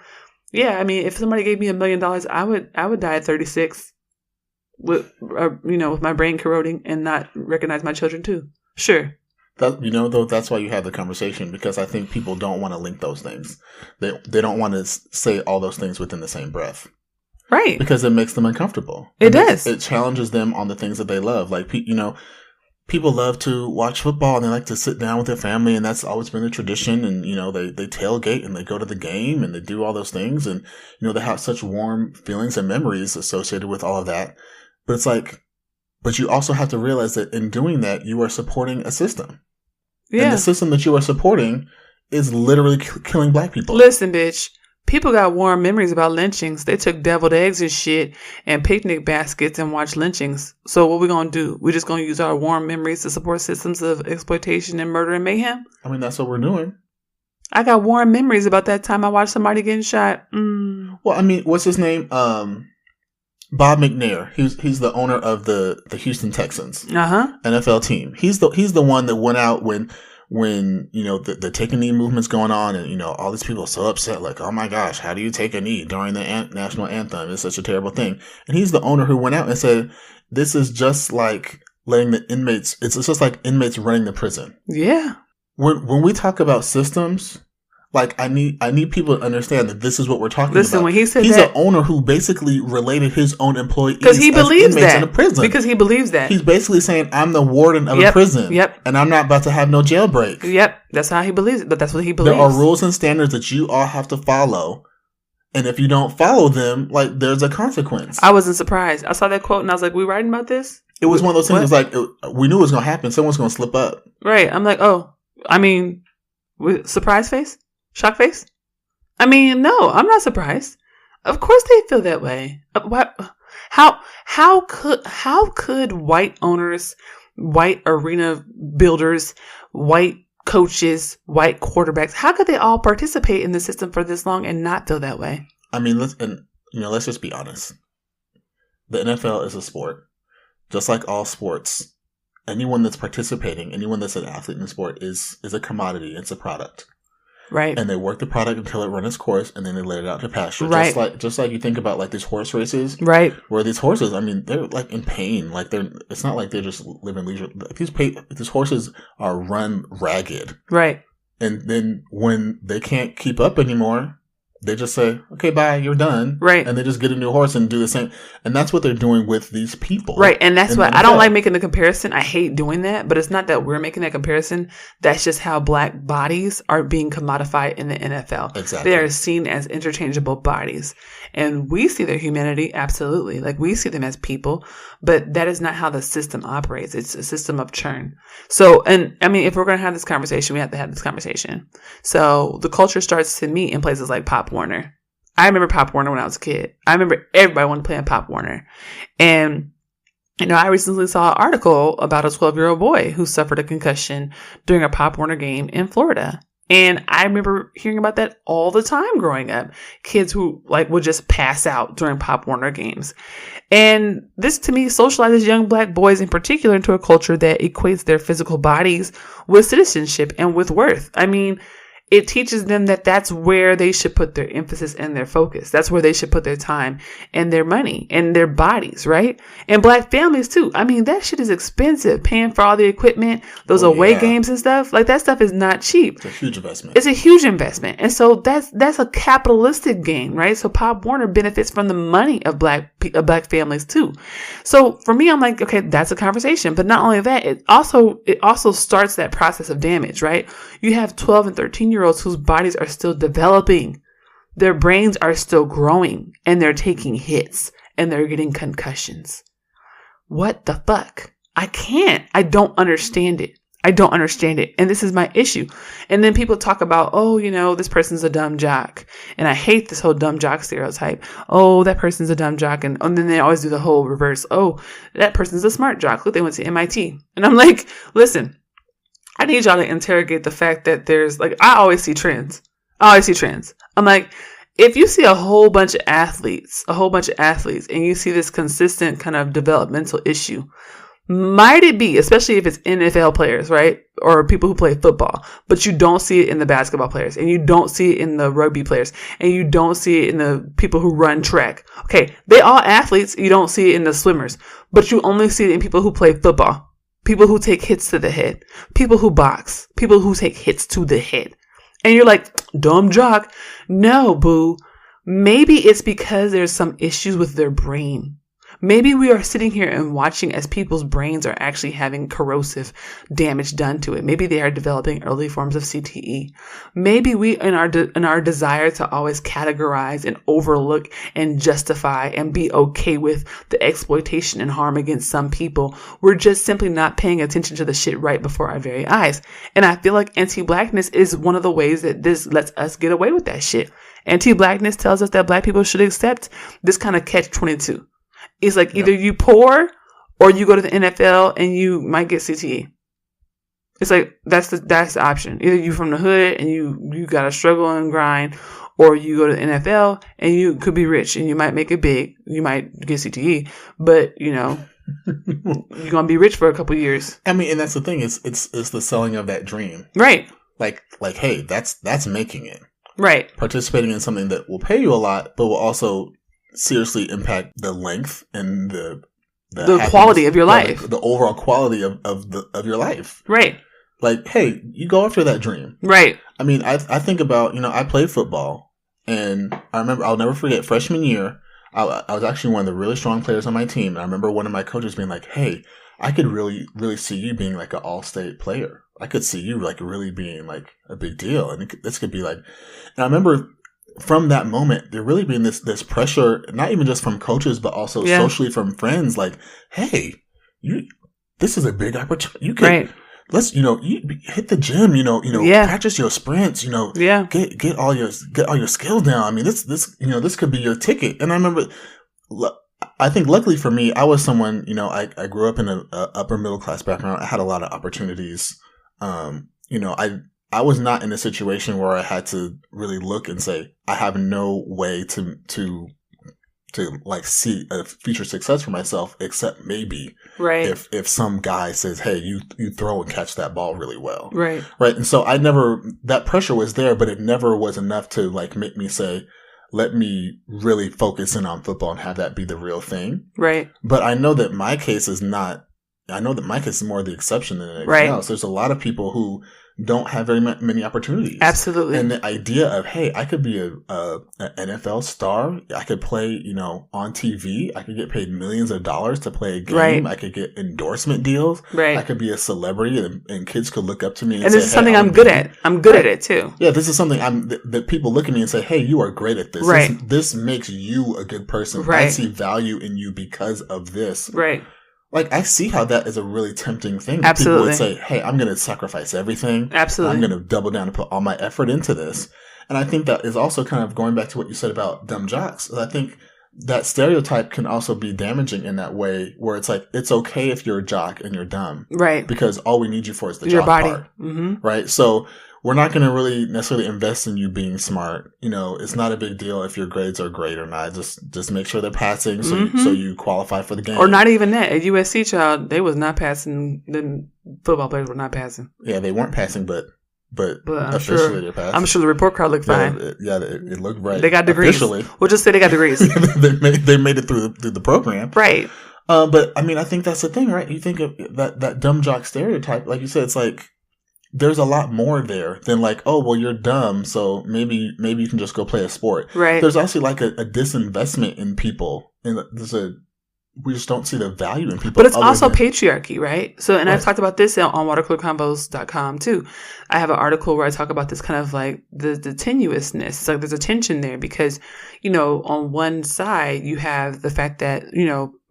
S1: if somebody gave me $1 million, I would die at 36 with my brain corroding and not recognize my children too. Sure.
S2: Though that's why you have the conversation, because I think people don't want to link those things. They don't want to say all those things within the same breath.
S1: Right.
S2: Because it makes them uncomfortable.
S1: It does.
S2: It challenges them on the things that they love. Like, people love to watch football and they like to sit down with their family, and that's always been a tradition. And, they tailgate and they go to the game and they do all those things. And, they have such warm feelings and memories associated with all of that. But it's like, but you also have to realize that in doing that, you are supporting a system. Yeah. And the system that you are supporting is literally killing Black people.
S1: Listen, bitch. People got warm memories about lynchings. They took deviled eggs and shit and picnic baskets and watched lynchings. So what we gonna do? We just gonna use our warm memories to support systems of exploitation and murder and mayhem?
S2: I mean, that's what we're doing.
S1: I got warm memories about that time I watched somebody getting shot.
S2: Well, I mean, what's his name? Bob McNair. He's the owner of the Houston Texans NFL team. He's the one that went out when the take a knee movement's going on, and all these people are so upset, like, oh my gosh, how do you take a knee during the national anthem? It's such a terrible thing. And he's the owner who went out and said, this is just like letting the inmates. It's just like inmates running the prison.
S1: Yeah.
S2: When we talk about systems, like I need people to understand that this is what we're talking about.
S1: Listen, when he said
S2: he's an owner who basically related his own employees
S1: because he believes
S2: inmates
S1: that
S2: in a prison.
S1: Because he believes that
S2: he's basically saying, I'm the warden of a prison.
S1: Yep.
S2: And I'm not about to have no jailbreak.
S1: Yep. That's how he believes it. But that's what he believes.
S2: There are rules and standards that you all have to follow. And if you don't follow them, like, there's a consequence.
S1: I wasn't surprised. I saw that quote and I was like, we writing about this?
S2: It was one of those things. It was like, we knew it was going to happen. Someone's going to slip up.
S1: Right. I'm like, surprise face? Shock face? I mean, no, I'm not surprised. Of course they feel that way. How could white owners, white arena builders, white coaches, white quarterbacks, how could they all participate in the system for this long and not feel that way?
S2: I mean, let's just be honest. The NFL is a sport. Just like all sports, anyone that's participating, anyone that's an athlete in the sport is a commodity. It's a product.
S1: Right.
S2: And they work the product until it runs its course, and then they let it out to pasture.
S1: Right.
S2: Just like you think about like these horse races.
S1: Right.
S2: Where these horses, I mean, they're like in pain. Like it's not like they're just living leisure. These horses are run ragged.
S1: Right.
S2: And then when they can't keep up anymore, they just say, okay, bye, you're done.
S1: Right.
S2: And they just get a new horse and do the same. And that's what they're doing with these people.
S1: Right. And that's why I don't like making the comparison. I hate doing that. But it's not that we're making that comparison. That's just how Black bodies are being commodified in the NFL.
S2: Exactly.
S1: They are seen as interchangeable bodies. And we see their humanity, absolutely. Like, we see them as people. But that is not how the system operates. It's a system of churn. So, and I mean, if we're going to have this conversation, we have to have this conversation. So the culture starts to meet in places like Pop Warner. I remember Pop Warner when I was a kid. I remember everybody wanted to play in Pop Warner. And, I recently saw an article about a 12-year-old boy who suffered a concussion during a Pop Warner game in Florida. And I remember hearing about that all the time growing up. Kids who would just pass out during Pop Warner games. And this to me socializes young Black boys in particular into a culture that equates their physical bodies with citizenship and with worth. I mean, it teaches them that that's where they should put their emphasis and their focus. That's where they should put their time and their money and their bodies, right? And Black families too. I mean, that shit is expensive. Paying for all the equipment, those away games and stuff. Like, that stuff is not cheap.
S2: It's a huge investment.
S1: It's a huge investment. And so that's a capitalistic gain, right? So Pop Warner benefits from the money of Black families too. So for me, I'm like, okay, that's a conversation. But not only that, it also starts that process of damage, right? You have 12 and 13-year-olds whose bodies are still developing. Their brains are still growing, and they're taking hits and they're getting concussions. What the fuck? I don't understand it. And this is my issue. And then people talk about, this person's a dumb jock. And I hate this whole dumb jock stereotype. Oh, that person's a dumb jock. And then they always do the whole reverse. Oh, that person's a smart jock. Look, they went to MIT. And I'm like, listen, I need y'all to interrogate the fact that there's I always see trends. I'm like, if you see a whole bunch of athletes, and you see this consistent kind of developmental issue, might it be, especially if it's NFL players, right? Or people who play football, but you don't see it in the basketball players, and you don't see it in the rugby players, and you don't see it in the people who run track. Okay, they all athletes. You don't see it in the swimmers, but you only see it in people who play football. People who take hits to the head, people who box, people who take hits to the head. And you're like, dumb jock. No, boo. Maybe it's because there's some issues with their brain. Maybe we are sitting here and watching as people's brains are actually having corrosive damage done to it. Maybe they are developing early forms of CTE. Maybe we, in our desire to always categorize and overlook and justify and be okay with the exploitation and harm against some people, we're just simply not paying attention to the shit right before our very eyes. And I feel like anti-blackness is one of the ways that this lets us get away with that shit. Anti-blackness tells us that black people should accept this kind of catch-22. It's like either you poor or you go to the NFL and you might get CTE. It's like that's the option. Either you from the hood and you gotta struggle and grind, or you go to the NFL and you could be rich and you might make it big. You might get CTE, but you're gonna be rich for a couple years.
S2: I mean, and that's the thing. It's the selling of that dream,
S1: right? Like
S2: hey, that's making it,
S1: right?
S2: Participating in something that will pay you a lot, but will also seriously impact the length and the
S1: quality of your life,
S2: the overall quality of your life,
S1: right?
S2: Like, hey, you go after that dream,
S1: right?
S2: I mean, I think about, I played football, and I remember, I'll never forget, freshman year, I was actually one of the really strong players on my team. And I remember one of my coaches being like, hey, I could really, really see you being like an all-state player. I could see you like really being like a big deal. And this could be like, and I remember from that moment, there really being this pressure, not even just from coaches, but also socially from friends. Like, hey, this is a big opportunity. You can, let's, you hit the gym, practice your sprints, get all your skills down. I mean, this could be your ticket. And I remember, I think luckily for me, I was someone, I grew up in an upper middle class background. I had a lot of opportunities. I was not in a situation where I had to really look and say, I have no way to like see a future success for myself, except maybe if some guy says, hey, you throw and catch that ball really well. Right. And so that pressure was there, but it never was enough to like make me say, let me really focus in on football and have that be the real thing. Right. But I know that my case is more the exception than anything else. There's a lot of people who don't have very many opportunities. Absolutely. And the idea of, hey, I could be an NFL star. I could play, on TV. I could get paid millions of dollars to play a game. Right. I could get endorsement deals. Right. I could be a celebrity and kids could look up to me and say,
S1: this is something I'm good at. I'm good at it too.
S2: Yeah, this is something that people look at me and say, hey, you are great at this. Right. This makes you a good person. Right. I see value in you because of this. Right. Like, I see how that is a really tempting thing. Absolutely. People would say, hey, I'm going to sacrifice everything. Absolutely. I'm going to double down and put all my effort into this. And I think that is also kind of going back to what you said about dumb jocks. I think that stereotype can also be damaging in that way, where it's like, it's okay if you're a jock and you're dumb. Right. Because all we need you for is the jock part. Mm-hmm. Right. So we're not going to really necessarily invest in you being smart. It's not a big deal if your grades are great or not. Just make sure they're passing so you qualify for the game.
S1: Or not even that. At USC, child, they was not passing. The football players were not passing.
S2: Yeah, they weren't passing, but officially they're passing.
S1: I'm sure the report card looked fine.
S2: It looked right.
S1: They got degrees. Officially. We'll just say they got degrees.
S2: they made it through the program. Right. But I mean, I think that's the thing, right? You think of that dumb jock stereotype, like you said, it's like, there's a lot more there than like, oh, well, you're dumb, so maybe you can just go play a sport. Right. There's also like a disinvestment in people, and we just don't see the value in people.
S1: But it's also patriarchy, right? So, and I've talked about this on watercoolercombos.com too. I have an article where I talk about this kind of like the tenuousness. It's like there's a tension there because, on one side you have the fact that,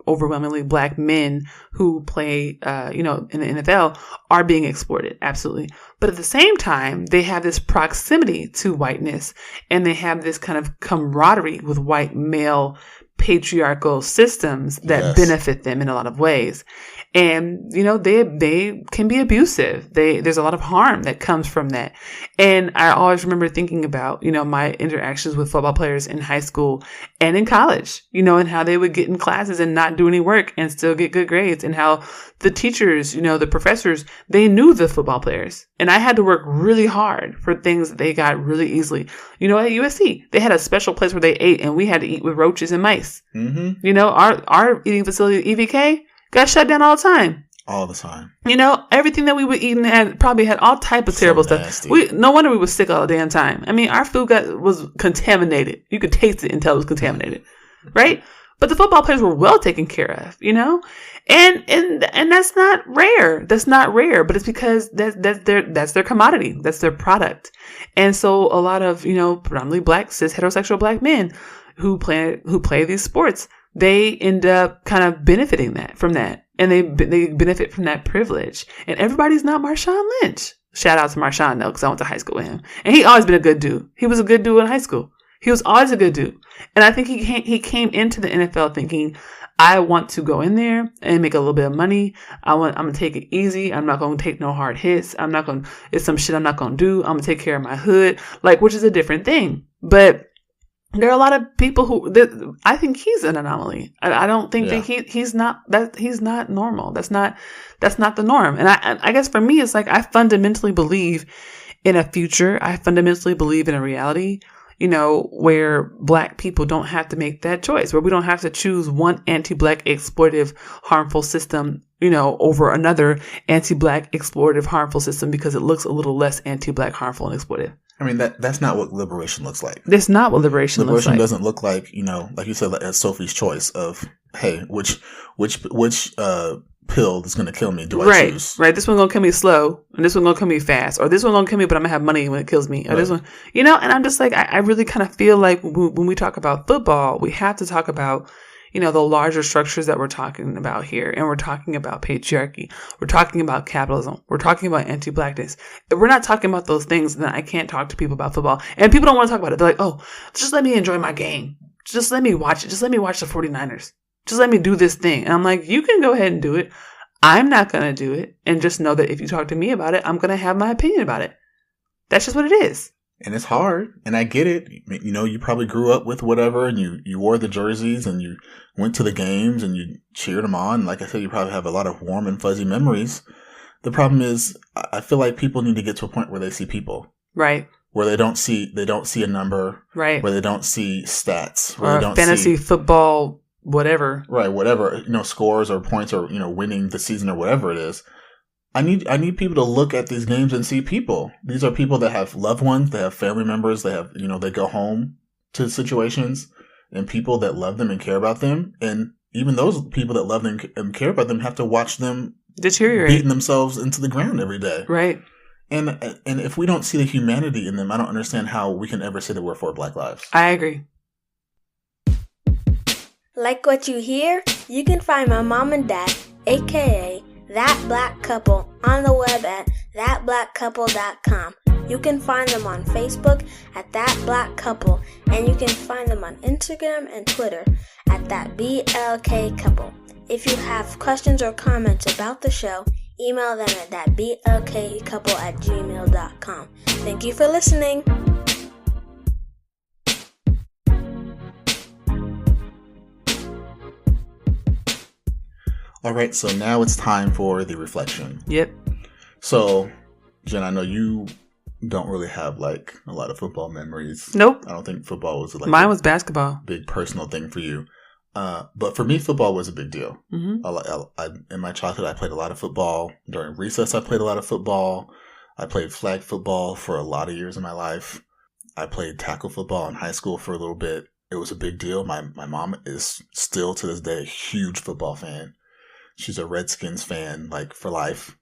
S1: overwhelmingly black men who play, in the NFL are being exploited. Absolutely. But at the same time, they have this proximity to whiteness and they have this kind of camaraderie with white male patriarchal systems that benefit them in a lot of ways. And, they can be abusive. There's a lot of harm that comes from that. And I always remember thinking about, my interactions with football players in high school and in college, and how they would get in classes and not do any work and still get good grades, and how the teachers, the professors, they knew the football players. And I had to work really hard for things that they got really easily. At USC, they had a special place where they ate and we had to eat with roaches and mice. Mm-hmm. Our eating facility, EVK, got shut down all the time.
S2: All the time.
S1: Everything that we were eating probably had all type of terrible stuff. No wonder we were sick all the damn time. I mean, our food was contaminated. You could taste it and tell it was contaminated. Right? But the football players were well taken care of, you know? And that's not rare. That's not rare, but it's because that's their commodity. That's their product. And so a lot of, you know, predominantly black, cis, heterosexual black men who play these sports, they end up kind of benefiting from that. And they benefit from that privilege. And everybody's not Marshawn Lynch. Shout out to Marshawn, though, because I went to high school with him. And he always been a good dude. He was a good dude in high school. He was always a good dude. And I think he came into the NFL thinking, I want to go in there and make a little bit of money. I'm going to take it easy. I'm not going to take no hard hits. It's some shit I'm not going to do. I'm going to take care of my hood, which is a different thing. But there are a lot of people who, I think he's an anomaly. I don't think that he's not normal. That's not the norm. And I guess for me, it's like, I fundamentally believe in a future. I fundamentally believe in a reality, you know, where black people don't have to make that choice, where we don't have to choose one anti-black exploitative harmful system, you know, over another anti-black exploitative harmful system because it looks a little less anti-black harmful and exploitative.
S2: I mean, that's not what liberation looks like.
S1: That's not what liberation looks like.
S2: Liberation doesn't look like, you know, like you said, like Sophie's choice of, hey, which pill is going to kill me do I choose? Right.
S1: This one going to kill me slow, and this one going to kill me fast, or this one going to kill me, but I'm going to have money when it kills me. Or this one, you know, and I'm just like, I really kind of feel like when we talk about football, we have to talk about, you know, the larger structures that we're talking about here. And we're talking about patriarchy. We're talking about capitalism. We're talking about anti-blackness. If we're not talking about those things, then I can't talk to people about football. And people don't want to talk about it. They're like, oh, just let me enjoy my game. Just let me watch it. Just let me watch the 49ers. Just let me do this thing. And I'm like, you can go ahead and do it. I'm not going to do it. And just know that if you talk to me about it, I'm going to have my opinion about it. That's just what it is.
S2: And it's hard. And I get it. You know, you probably grew up with whatever and you wore the jerseys and you went to the games and you cheered them on. Like I said, you probably have a lot of warm and fuzzy memories. The problem is I feel like people need to get to a point where they see people.
S1: Right.
S2: Where they don't see a number.
S1: Right.
S2: Where they don't see stats.
S1: Where they don't fantasy football, whatever.
S2: Right. Whatever, you know, scores or points or, you know, winning the season or whatever it is. I need people to look at these games and see people. These are people that have loved ones, they have family members, they have, you know, they go home to situations and people that love them and care about them. And even those people that love them and care about them have to watch them
S1: deteriorate,
S2: beating themselves into the ground every day.
S1: Right.
S2: And if we don't see the humanity in them, I don't understand how we can ever say that we're for Black lives.
S1: I agree.
S3: Like what you hear? You can find my mom and dad, aka That Black Couple, on the web at thatblackcouple.com. You can find them on Facebook at That Black Couple, and you can find them on Instagram and Twitter at That BLK Couple. If you have questions or comments about the show, email them at thatblkcouple@gmail.com. Thank you for listening.
S2: All right, so now it's time for the reflection.
S1: Yep.
S2: So, Jen, I know you don't really have like a lot of football memories.
S1: Nope.
S2: I don't think football was like
S1: mine was basketball.
S2: Big personal thing for you. But for me, football was a big deal.
S1: Mm-hmm.
S2: In my childhood, I played a lot of football. During recess, I played a lot of football. I played flag football for a lot of years of my life. I played tackle football in high school for a little bit. It was a big deal. My mom is still to this day a huge football fan. She's a Redskins fan, like, for life,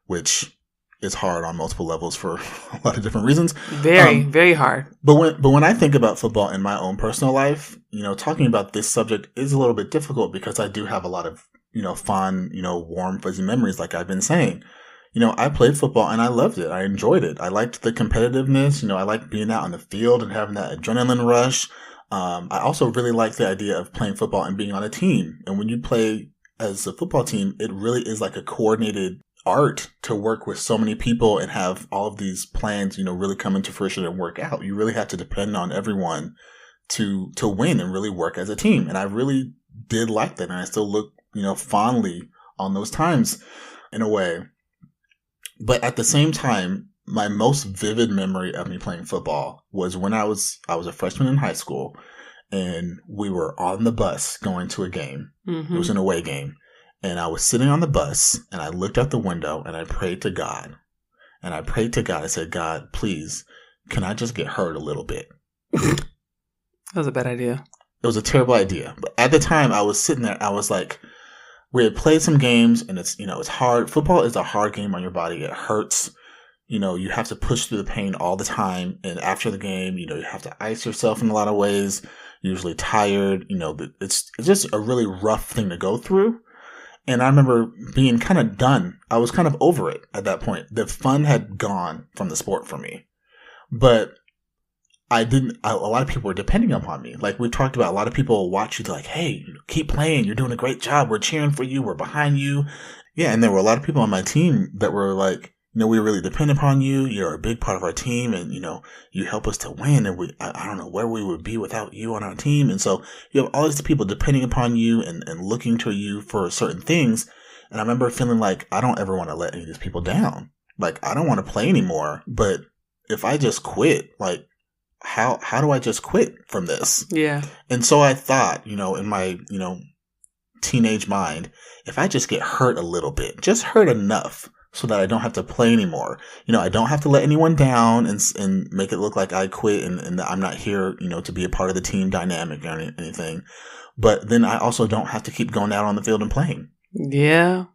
S2: which is hard on multiple levels for a lot of different reasons.
S1: Very hard.
S2: But when I think about football in my own personal life, you know, talking about this subject is a little bit difficult because I do have a lot of, you know, fond, you know, warm, fuzzy memories, like I've been saying. You know, I played football and I loved it. I enjoyed it. I liked the competitiveness. You know, I liked being out on the field and having that adrenaline rush. I also really liked the idea of playing football and being on a team. And when you play as a football team, it really is like a coordinated art to work with so many people and have all of these plans, you know, really come into fruition and work out. You really have to depend on everyone to win and really work as a team. And I really did like that. And I still look, you know, fondly on those times in a way. But at the same time, my most vivid memory of me playing football was when I was a freshman in high school. And we were on the bus going to a game. Mm-hmm. It was an away game. And I was sitting on the bus and I looked out the window and I prayed to God. And I prayed to God. I said, God, please, can I just get hurt a little bit?
S1: That was a bad idea.
S2: It was a terrible idea. But at the time I was sitting there, I was like, we had played some games and it's, it's hard. Football is a hard game on your body. It hurts. You have to push through the pain all the time. And after the game, you have to ice yourself in a lot of ways, usually tired. It's just a really rough thing to go through. And I remember being kind of done. I was kind of over it at that point. The fun had gone from the sport for me. But a lot of people were depending upon me. Like we talked about, a lot of people watch you. They're like, hey, keep playing. You're doing a great job. We're cheering for you. We're behind you. Yeah. And there were a lot of people on my team that were like, we really depend upon you. You're a big part of our team. And, you help us to win. And I don't know where we would be without you on our team. And so you have all these people depending upon you and looking to you for certain things. And I remember feeling like I don't ever want to let any of these people down. Like, I don't want to play anymore. But if I just quit, like, how do I just quit from this? Yeah. And so I thought, in my, teenage mind, if I just get hurt a little bit, just hurt enough so that I don't have to play anymore, I don't have to let anyone down and make it look like I quit and that I'm not here, to be a part of the team dynamic or anything. But then I also don't have to keep going out on the field and playing. Yeah.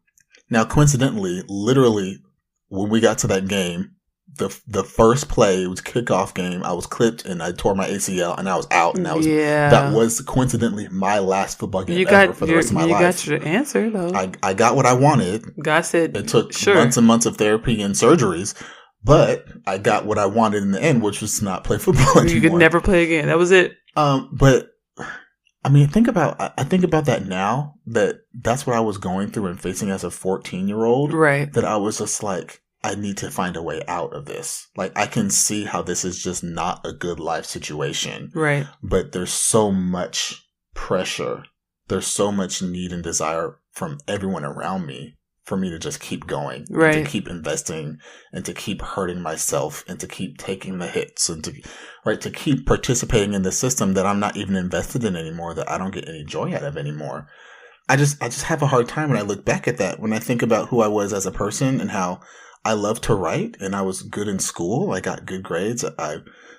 S2: Now, coincidentally, literally, when we got to that game, the first play, it was a kickoff game. I was clipped and I tore my ACL and I was out. And that was coincidentally my last football game ever for the rest of my life. You got your answer though. I got what I wanted. God said it took months and months of therapy and surgeries, but I got what I wanted in the end, which was to not play football anymore. You could never play again. That was it. But I mean, I think about that now. That's what I was going through and facing as a 14-year-old. Right. That I was just like, I need to find a way out of this. Like, I can see how this is just not a good life situation. Right. But there's so much pressure. There's so much need and desire from everyone around me for me to just keep going. Right. And to keep investing and to keep hurting myself and to keep taking the hits and to keep participating in the system that I'm not even invested in anymore, that I don't get any joy out of anymore. I just have a hard time when I look back at that, when I think about who I was as a person and how I loved to write and I was good in school. I got good grades.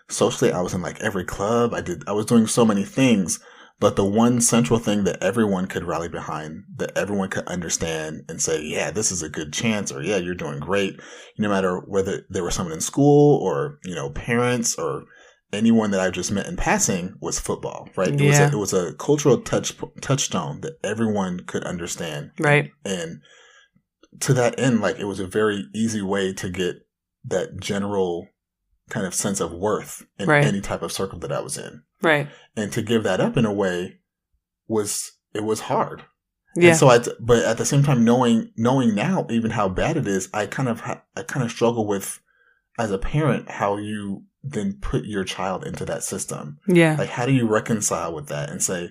S2: Socially, I was in like every club. I was doing so many things, but the one central thing that everyone could rally behind, that everyone could understand and say, yeah, this is a good chance, or yeah, you're doing great. No matter whether there was someone in school or, parents or anyone that I just met in passing, was football, right? Yeah. It was a cultural touchstone that everyone could understand. Right. And to that end, like, it was a very easy way to get that general kind of sense of worth in any type of circle that I was in. Right. And to give that up in a way was hard. Yeah. And so but at the same time, knowing now even how bad it is, I kind of struggle with, as a parent, how you then put your child into that system. Yeah. Like, how do you reconcile with that and say,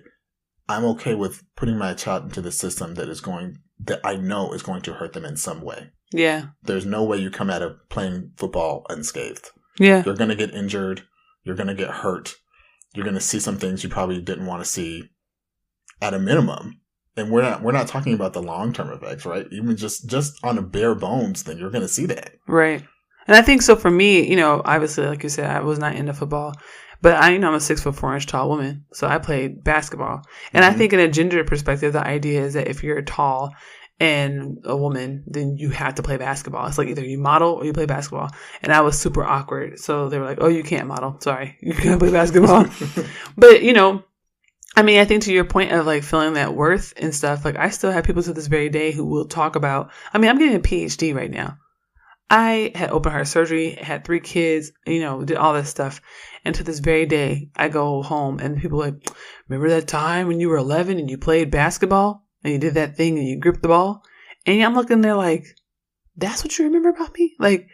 S2: I'm okay with putting my child into the system that I know is going to hurt them in some way. Yeah. There's no way you come out of playing football unscathed. Yeah. You're going to get injured. You're going to get hurt. You're going to see some things you probably didn't want to see at a minimum. And we're not talking about the long-term effects, right? Even just on a bare bones thing, you're going to see that. Right. And I think so for me, obviously, like you said, I was not into football. But I'm a 6'4" tall woman, so I played basketball. And I think in a gender perspective, the idea is that if you're tall and a woman, then you have to play basketball. It's like either you model or you play basketball. And I was super awkward. So they were like, oh, you can't model. Sorry. You can't play basketball. But, I think to your point of like feeling that worth and stuff, like I still have people to this very day who will talk about, I'm getting a PhD right now. I had open heart surgery, had 3 kids, did all this stuff. And to this very day, I go home and people are like, remember that time when you were 11 and you played basketball and you did that thing and you gripped the ball? And I'm looking there like, that's what you remember about me? Like,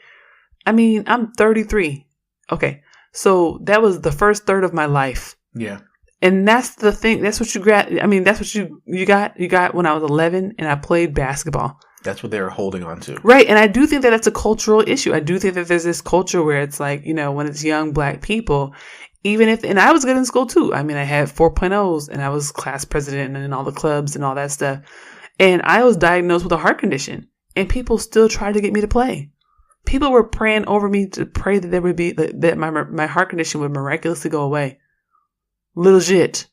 S2: I'm 33. Okay. So that was the first third of my life. Yeah. And that's the thing. That's what you got. That's what you got when I was 11 and I played basketball. That's what they're holding on to. Right. And I do think that that's a cultural issue. I do think that there's this culture where it's like, when it's young Black people, and I was good in school too. I had 4.0s and I was class president and in all the clubs and all that stuff. And I was diagnosed with a heart condition and people still tried to get me to play. People were praying over me to pray that there would be, that my heart condition would miraculously go away. Legit.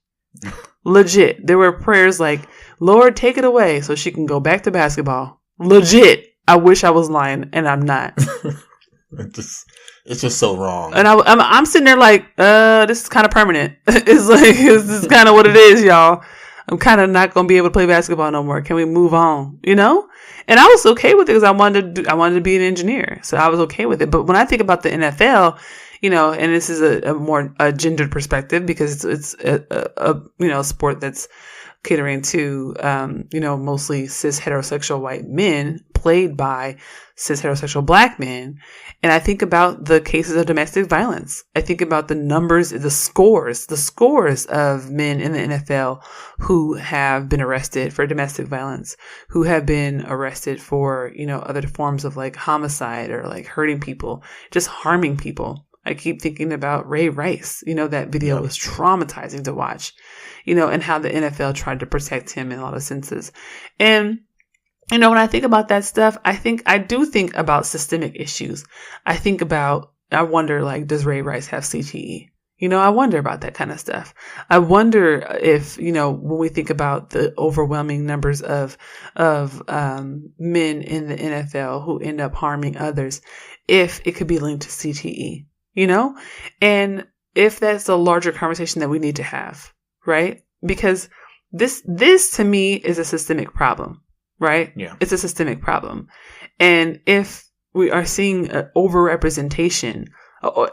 S1: Legit. There were prayers like, Lord, take it away so she can go back to basketball. Legit. I wish I was lying, and I'm not.
S2: It's just so wrong.
S1: And I'm sitting there like, this is kind of permanent. It's like, this is kind of what it is, y'all. I'm kind of not going to be able to play basketball no more. Can we move on? You know? And I was okay with it because I wanted to be an engineer. So I was okay with it. But when I think about the NFL, you know, and this is a more gendered perspective because it's a sport that's catering to, mostly cis heterosexual white men played by cis heterosexual black men. And I think about the cases of domestic violence. I think about the numbers, the scores of men in the NFL who have been arrested for domestic violence, who have been arrested for, other forms of like homicide or like hurting people, just harming people. I keep thinking about Ray Rice. That video was traumatizing to watch, and how the NFL tried to protect him in a lot of senses. And, when I think about that stuff, I do think about systemic issues. I wonder, like, does Ray Rice have CTE? I wonder about that kind of stuff. I wonder if, when we think about the overwhelming numbers of men in the NFL who end up harming others, if it could be linked to CTE. And if that's a larger conversation that we need to have, right? Because this to me is a systemic problem, right?
S2: Yeah.
S1: It's a systemic problem. And if we are seeing an overrepresentation,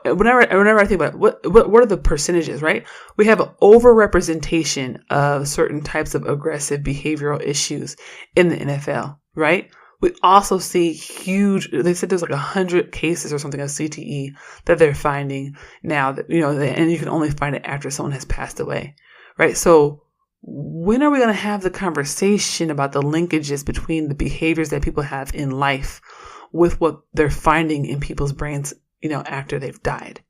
S1: whenever I think about it, what are the percentages, right? We have an overrepresentation of certain types of aggressive behavioral issues in the NFL, right? We also see they said there's like 100 cases or something of CTE that they're finding now that, and you can only find it after someone has passed away, right? So when are we going to have the conversation about the linkages between the behaviors that people have in life with what they're finding in people's brains, after they've died?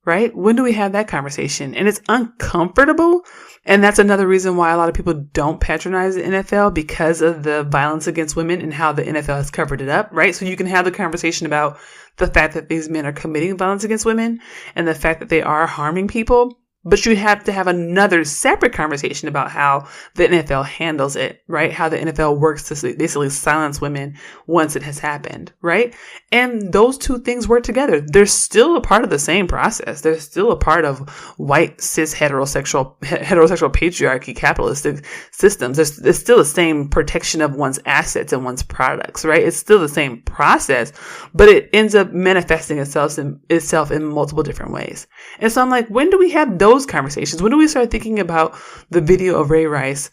S1: Right? When do we have that conversation? And it's uncomfortable. And that's another reason why a lot of people don't patronize the NFL, because of the violence against women and how the NFL has covered it up. Right? So you can have the conversation about the fact that these men are committing violence against women and the fact that they are harming people. But you have to have another separate conversation about how the NFL handles it, right? How the NFL works to basically silence women once it has happened, right? And those two things work together. They're still a part of the same process. They're still a part of white, cis, heterosexual patriarchy, capitalistic systems. There's still the same protection of one's assets and one's products, right? It's still the same process, but it ends up manifesting itself in multiple different ways. And so I'm like, when do we have those conversations? When do we start thinking about the video of Ray Rice,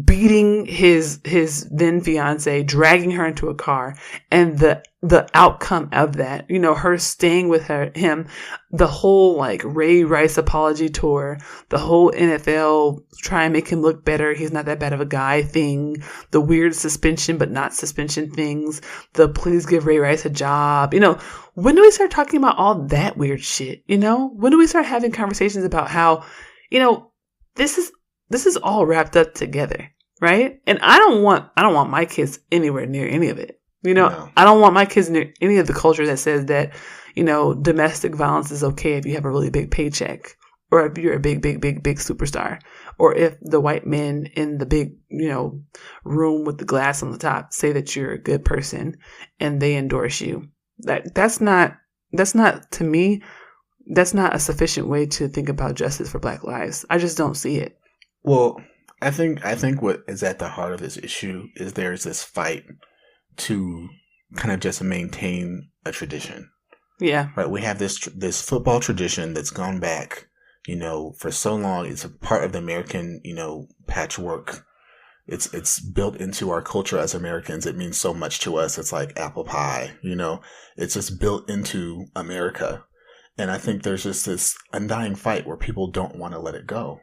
S1: beating his then fiance, dragging her into a car, and the outcome of that, her staying with him, the whole like Ray Rice apology tour, the whole NFL try and make him look better, he's not that bad of a guy thing, the weird suspension but not suspension things, the please give Ray Rice a job, when do we start talking about all that weird shit? When do we start having conversations about how, this is all wrapped up together, right? And I don't want my kids anywhere near any of it.
S2: No.
S1: I don't want my kids near any of the culture that says that, domestic violence is okay if you have a really big paycheck, or if you're a big superstar, or if the white men in the big, room with the glass on the top say that you're a good person and they endorse you. That's not to me, that's not a sufficient way to think about justice for Black lives. I just don't see it.
S2: Well, I think what is at the heart of this issue is there's this fight to kind of just maintain a tradition.
S1: Yeah.
S2: Right. We have this football tradition that's gone back, for so long. It's a part of the American, patchwork. It's built into our culture as Americans. It means so much to us. It's like apple pie, it's just built into America. And I think there's just this undying fight where people don't want to let it go.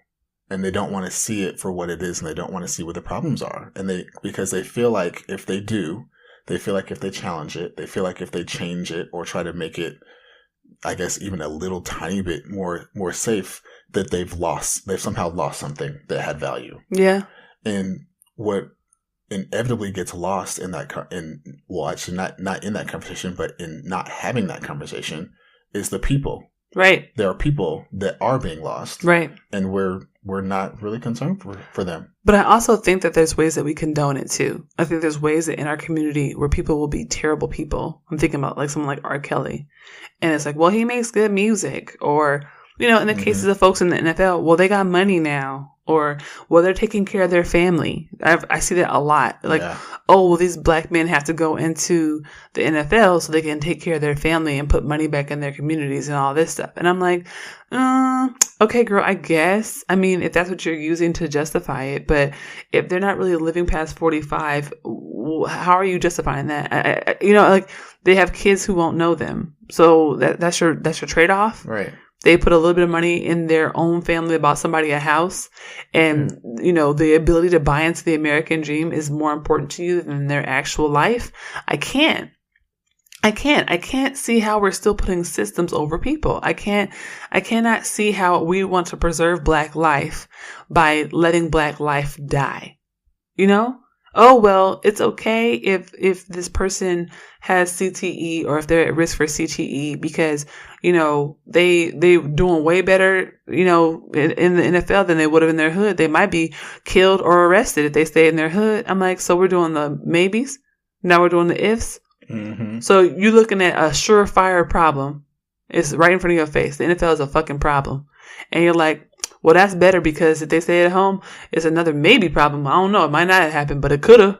S2: And they don't want to see it for what it is, and they don't want to see what the problems are. And because they feel like if they do, they feel like if they challenge it, they feel like if they change it or try to make it, I guess, even a little tiny bit more safe, that they've somehow lost something that had value.
S1: Yeah.
S2: And what inevitably gets lost in that, actually not in that conversation, but in not having that conversation, is the people.
S1: Right.
S2: There are people that are being lost.
S1: Right.
S2: And we're not really concerned for them.
S1: But I also think that there's ways that we condone it too. I think there's ways that in our community where people will be terrible people. I'm thinking about like someone like R. Kelly. And it's like, well, he makes good music. Or, you know, in the cases of folks in the NFL, well, they got money now. Or, well, they're taking care of their family. I see that a lot. Like, oh, well, these black men have to go into the NFL so they can take care of their family and put money back in their communities and all this stuff. And I'm like, okay, girl, I guess. I mean, if that's what you're using to justify it. But if they're not really living past 45, how are you justifying that? You know, like they have kids who won't know them. So that's your trade-off.
S2: Right.
S1: They put a little bit of money in their own family, bought somebody a house, and, you know, the ability to buy into the American dream is more important to you than their actual life. I can't see how we're still putting systems over people. I cannot see how we want to preserve black life by letting black life die. You know? Oh, well, it's okay if this person has CTE or if they're at risk for CTE because, you know, they doing way better, you know, in the NFL than they would have in their hood. They might be killed or arrested if they stay in their hood. I'm like, so we're doing the maybes. Now we're doing the ifs. Mm-hmm. So you're looking at a surefire problem. It's right in front of your face. The NFL is a fucking problem. And you're like, well, that's better because if they stay at home, it's another maybe problem. I don't know. It might not have happened, but it could have.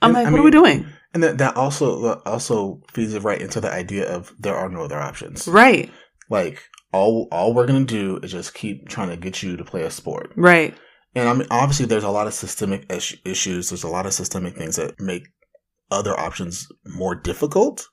S1: What are we doing?
S2: And that also feeds it right into the idea of there are no other options.
S1: Right.
S2: Like all we're going to do is just keep trying to get you to play a sport.
S1: Right.
S2: And I mean, obviously there's a lot of systemic issues. There's a lot of systemic things that make other options more difficult.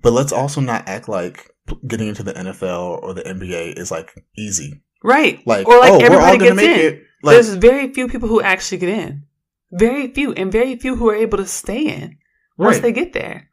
S2: But let's also not act like getting into the NFL or the NBA is like easy.
S1: Right.
S2: Like,
S1: or like
S2: we're all
S1: everybody
S2: going to
S1: gets
S2: make
S1: in.
S2: it. Like,
S1: there's very few people who actually get in. Very few. And very few who are able to stay in once they get there.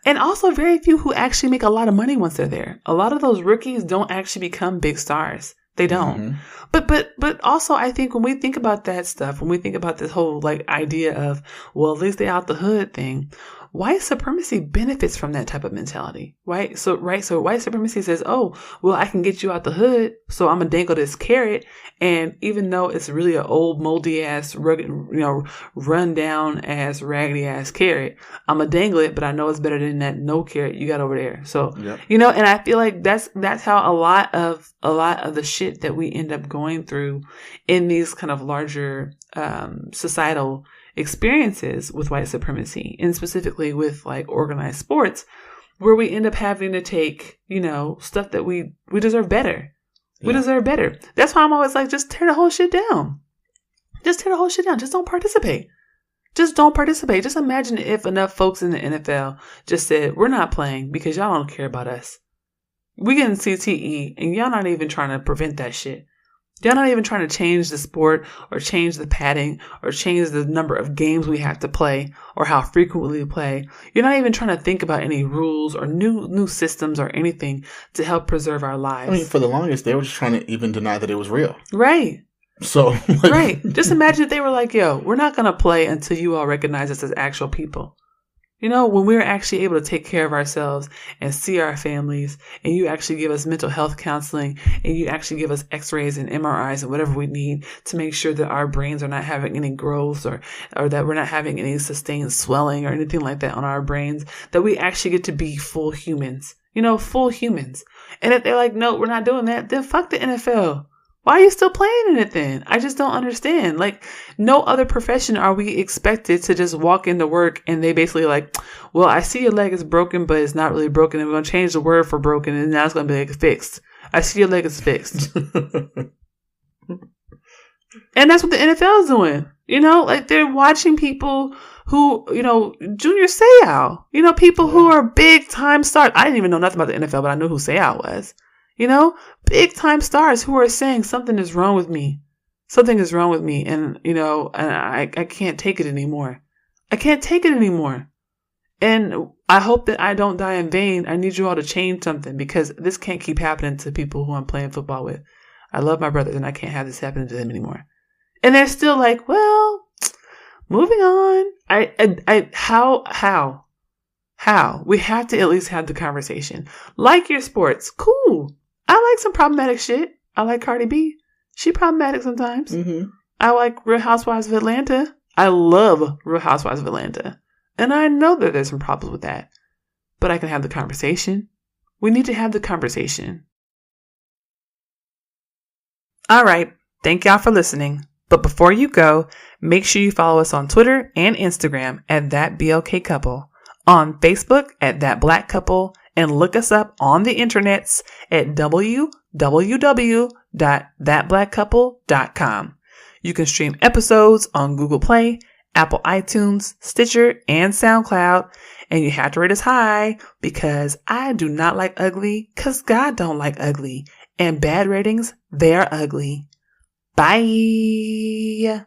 S1: And also very few who actually make a lot of money once they're there. A lot of those rookies don't actually become big stars. They don't. Mm-hmm. But also I think when we think about that stuff, when we think about this whole like idea of, well, at least they out the hood thing, white supremacy benefits from that type of mentality, right? So white supremacy says, oh, well, I can get you out the hood, so I'm gonna dangle this carrot, and even though it's really an old, moldy ass, rugged, you know, run down ass, raggedy ass carrot, I'm gonna dangle it, but I know it's better than that no carrot you got over there. So, you know, and I feel like that's how a lot of the shit that we end up going through in these kind of larger societal experiences with white supremacy, and specifically with like organized sports, where we end up having to take, you know, stuff that we deserve better. We deserve better. That's why I'm always like, just tear the whole shit down. Just tear the whole shit down. Just don't participate. Just don't participate. Just imagine if enough folks in the NFL just said, we're not playing because y'all don't care about us. We getting CTE and y'all not even trying to prevent that shit. Y'all not even trying to change the sport or change the padding or change the number of games we have to play or how frequently we play. You're not even trying to think about any rules or new systems or anything to help preserve our lives.
S2: I mean, for the longest, they were just trying to even deny that it was real.
S1: Right.
S2: So,
S1: right. Just imagine if they were like, yo, we're not going to play until you all recognize us as actual people. You know, when we're actually able to take care of ourselves and see our families, and you actually give us mental health counseling, and you actually give us x-rays and MRIs and whatever we need to make sure that our brains are not having any growth or that we're not having any sustained swelling or anything like that on our brains, that we actually get to be full humans, you know, full humans. And if they're like, no, we're not doing that, then fuck the NFL. Why are you still playing in it then? I just don't understand. Like, no other profession are we expected to just walk into work and they basically like, well, I see your leg is broken, but it's not really broken. And we're going to change the word for broken and now it's going to be like fixed. I see your leg is fixed. And that's what the NFL is doing. You know, like they're watching people who, you know, Junior Seau, you know, people who are big time stars. I didn't even know nothing about the NFL, but I knew who Seau was. You know, big time stars who are saying something is wrong with me. Something is wrong with me. And, you know, and I can't take it anymore. I can't take it anymore. And I hope that I don't die in vain. I need you all to change something because this can't keep happening to people who I'm playing football with. I love my brothers and I can't have this happening to them anymore. And they're still like, well, moving on. How? We have to at least have the conversation. Like your sports. Cool. I like some problematic shit. I like Cardi B. She problematic sometimes.
S2: Mm-hmm.
S1: I like Real Housewives of Atlanta. I love Real Housewives of Atlanta. And I know that there's some problems with that. But I can have the conversation. We need to have the conversation. All right. Thank y'all for listening. But before you go, make sure you follow us on Twitter and Instagram at ThatBLKCouple, on Facebook at ThatBlackCouple, and look us up on the internets at www.thatblackcouple.com. You can stream episodes on Google Play, Apple iTunes, Stitcher, and SoundCloud. And you have to rate us high because I do not like ugly because God don't like ugly. And bad ratings, they are ugly. Bye.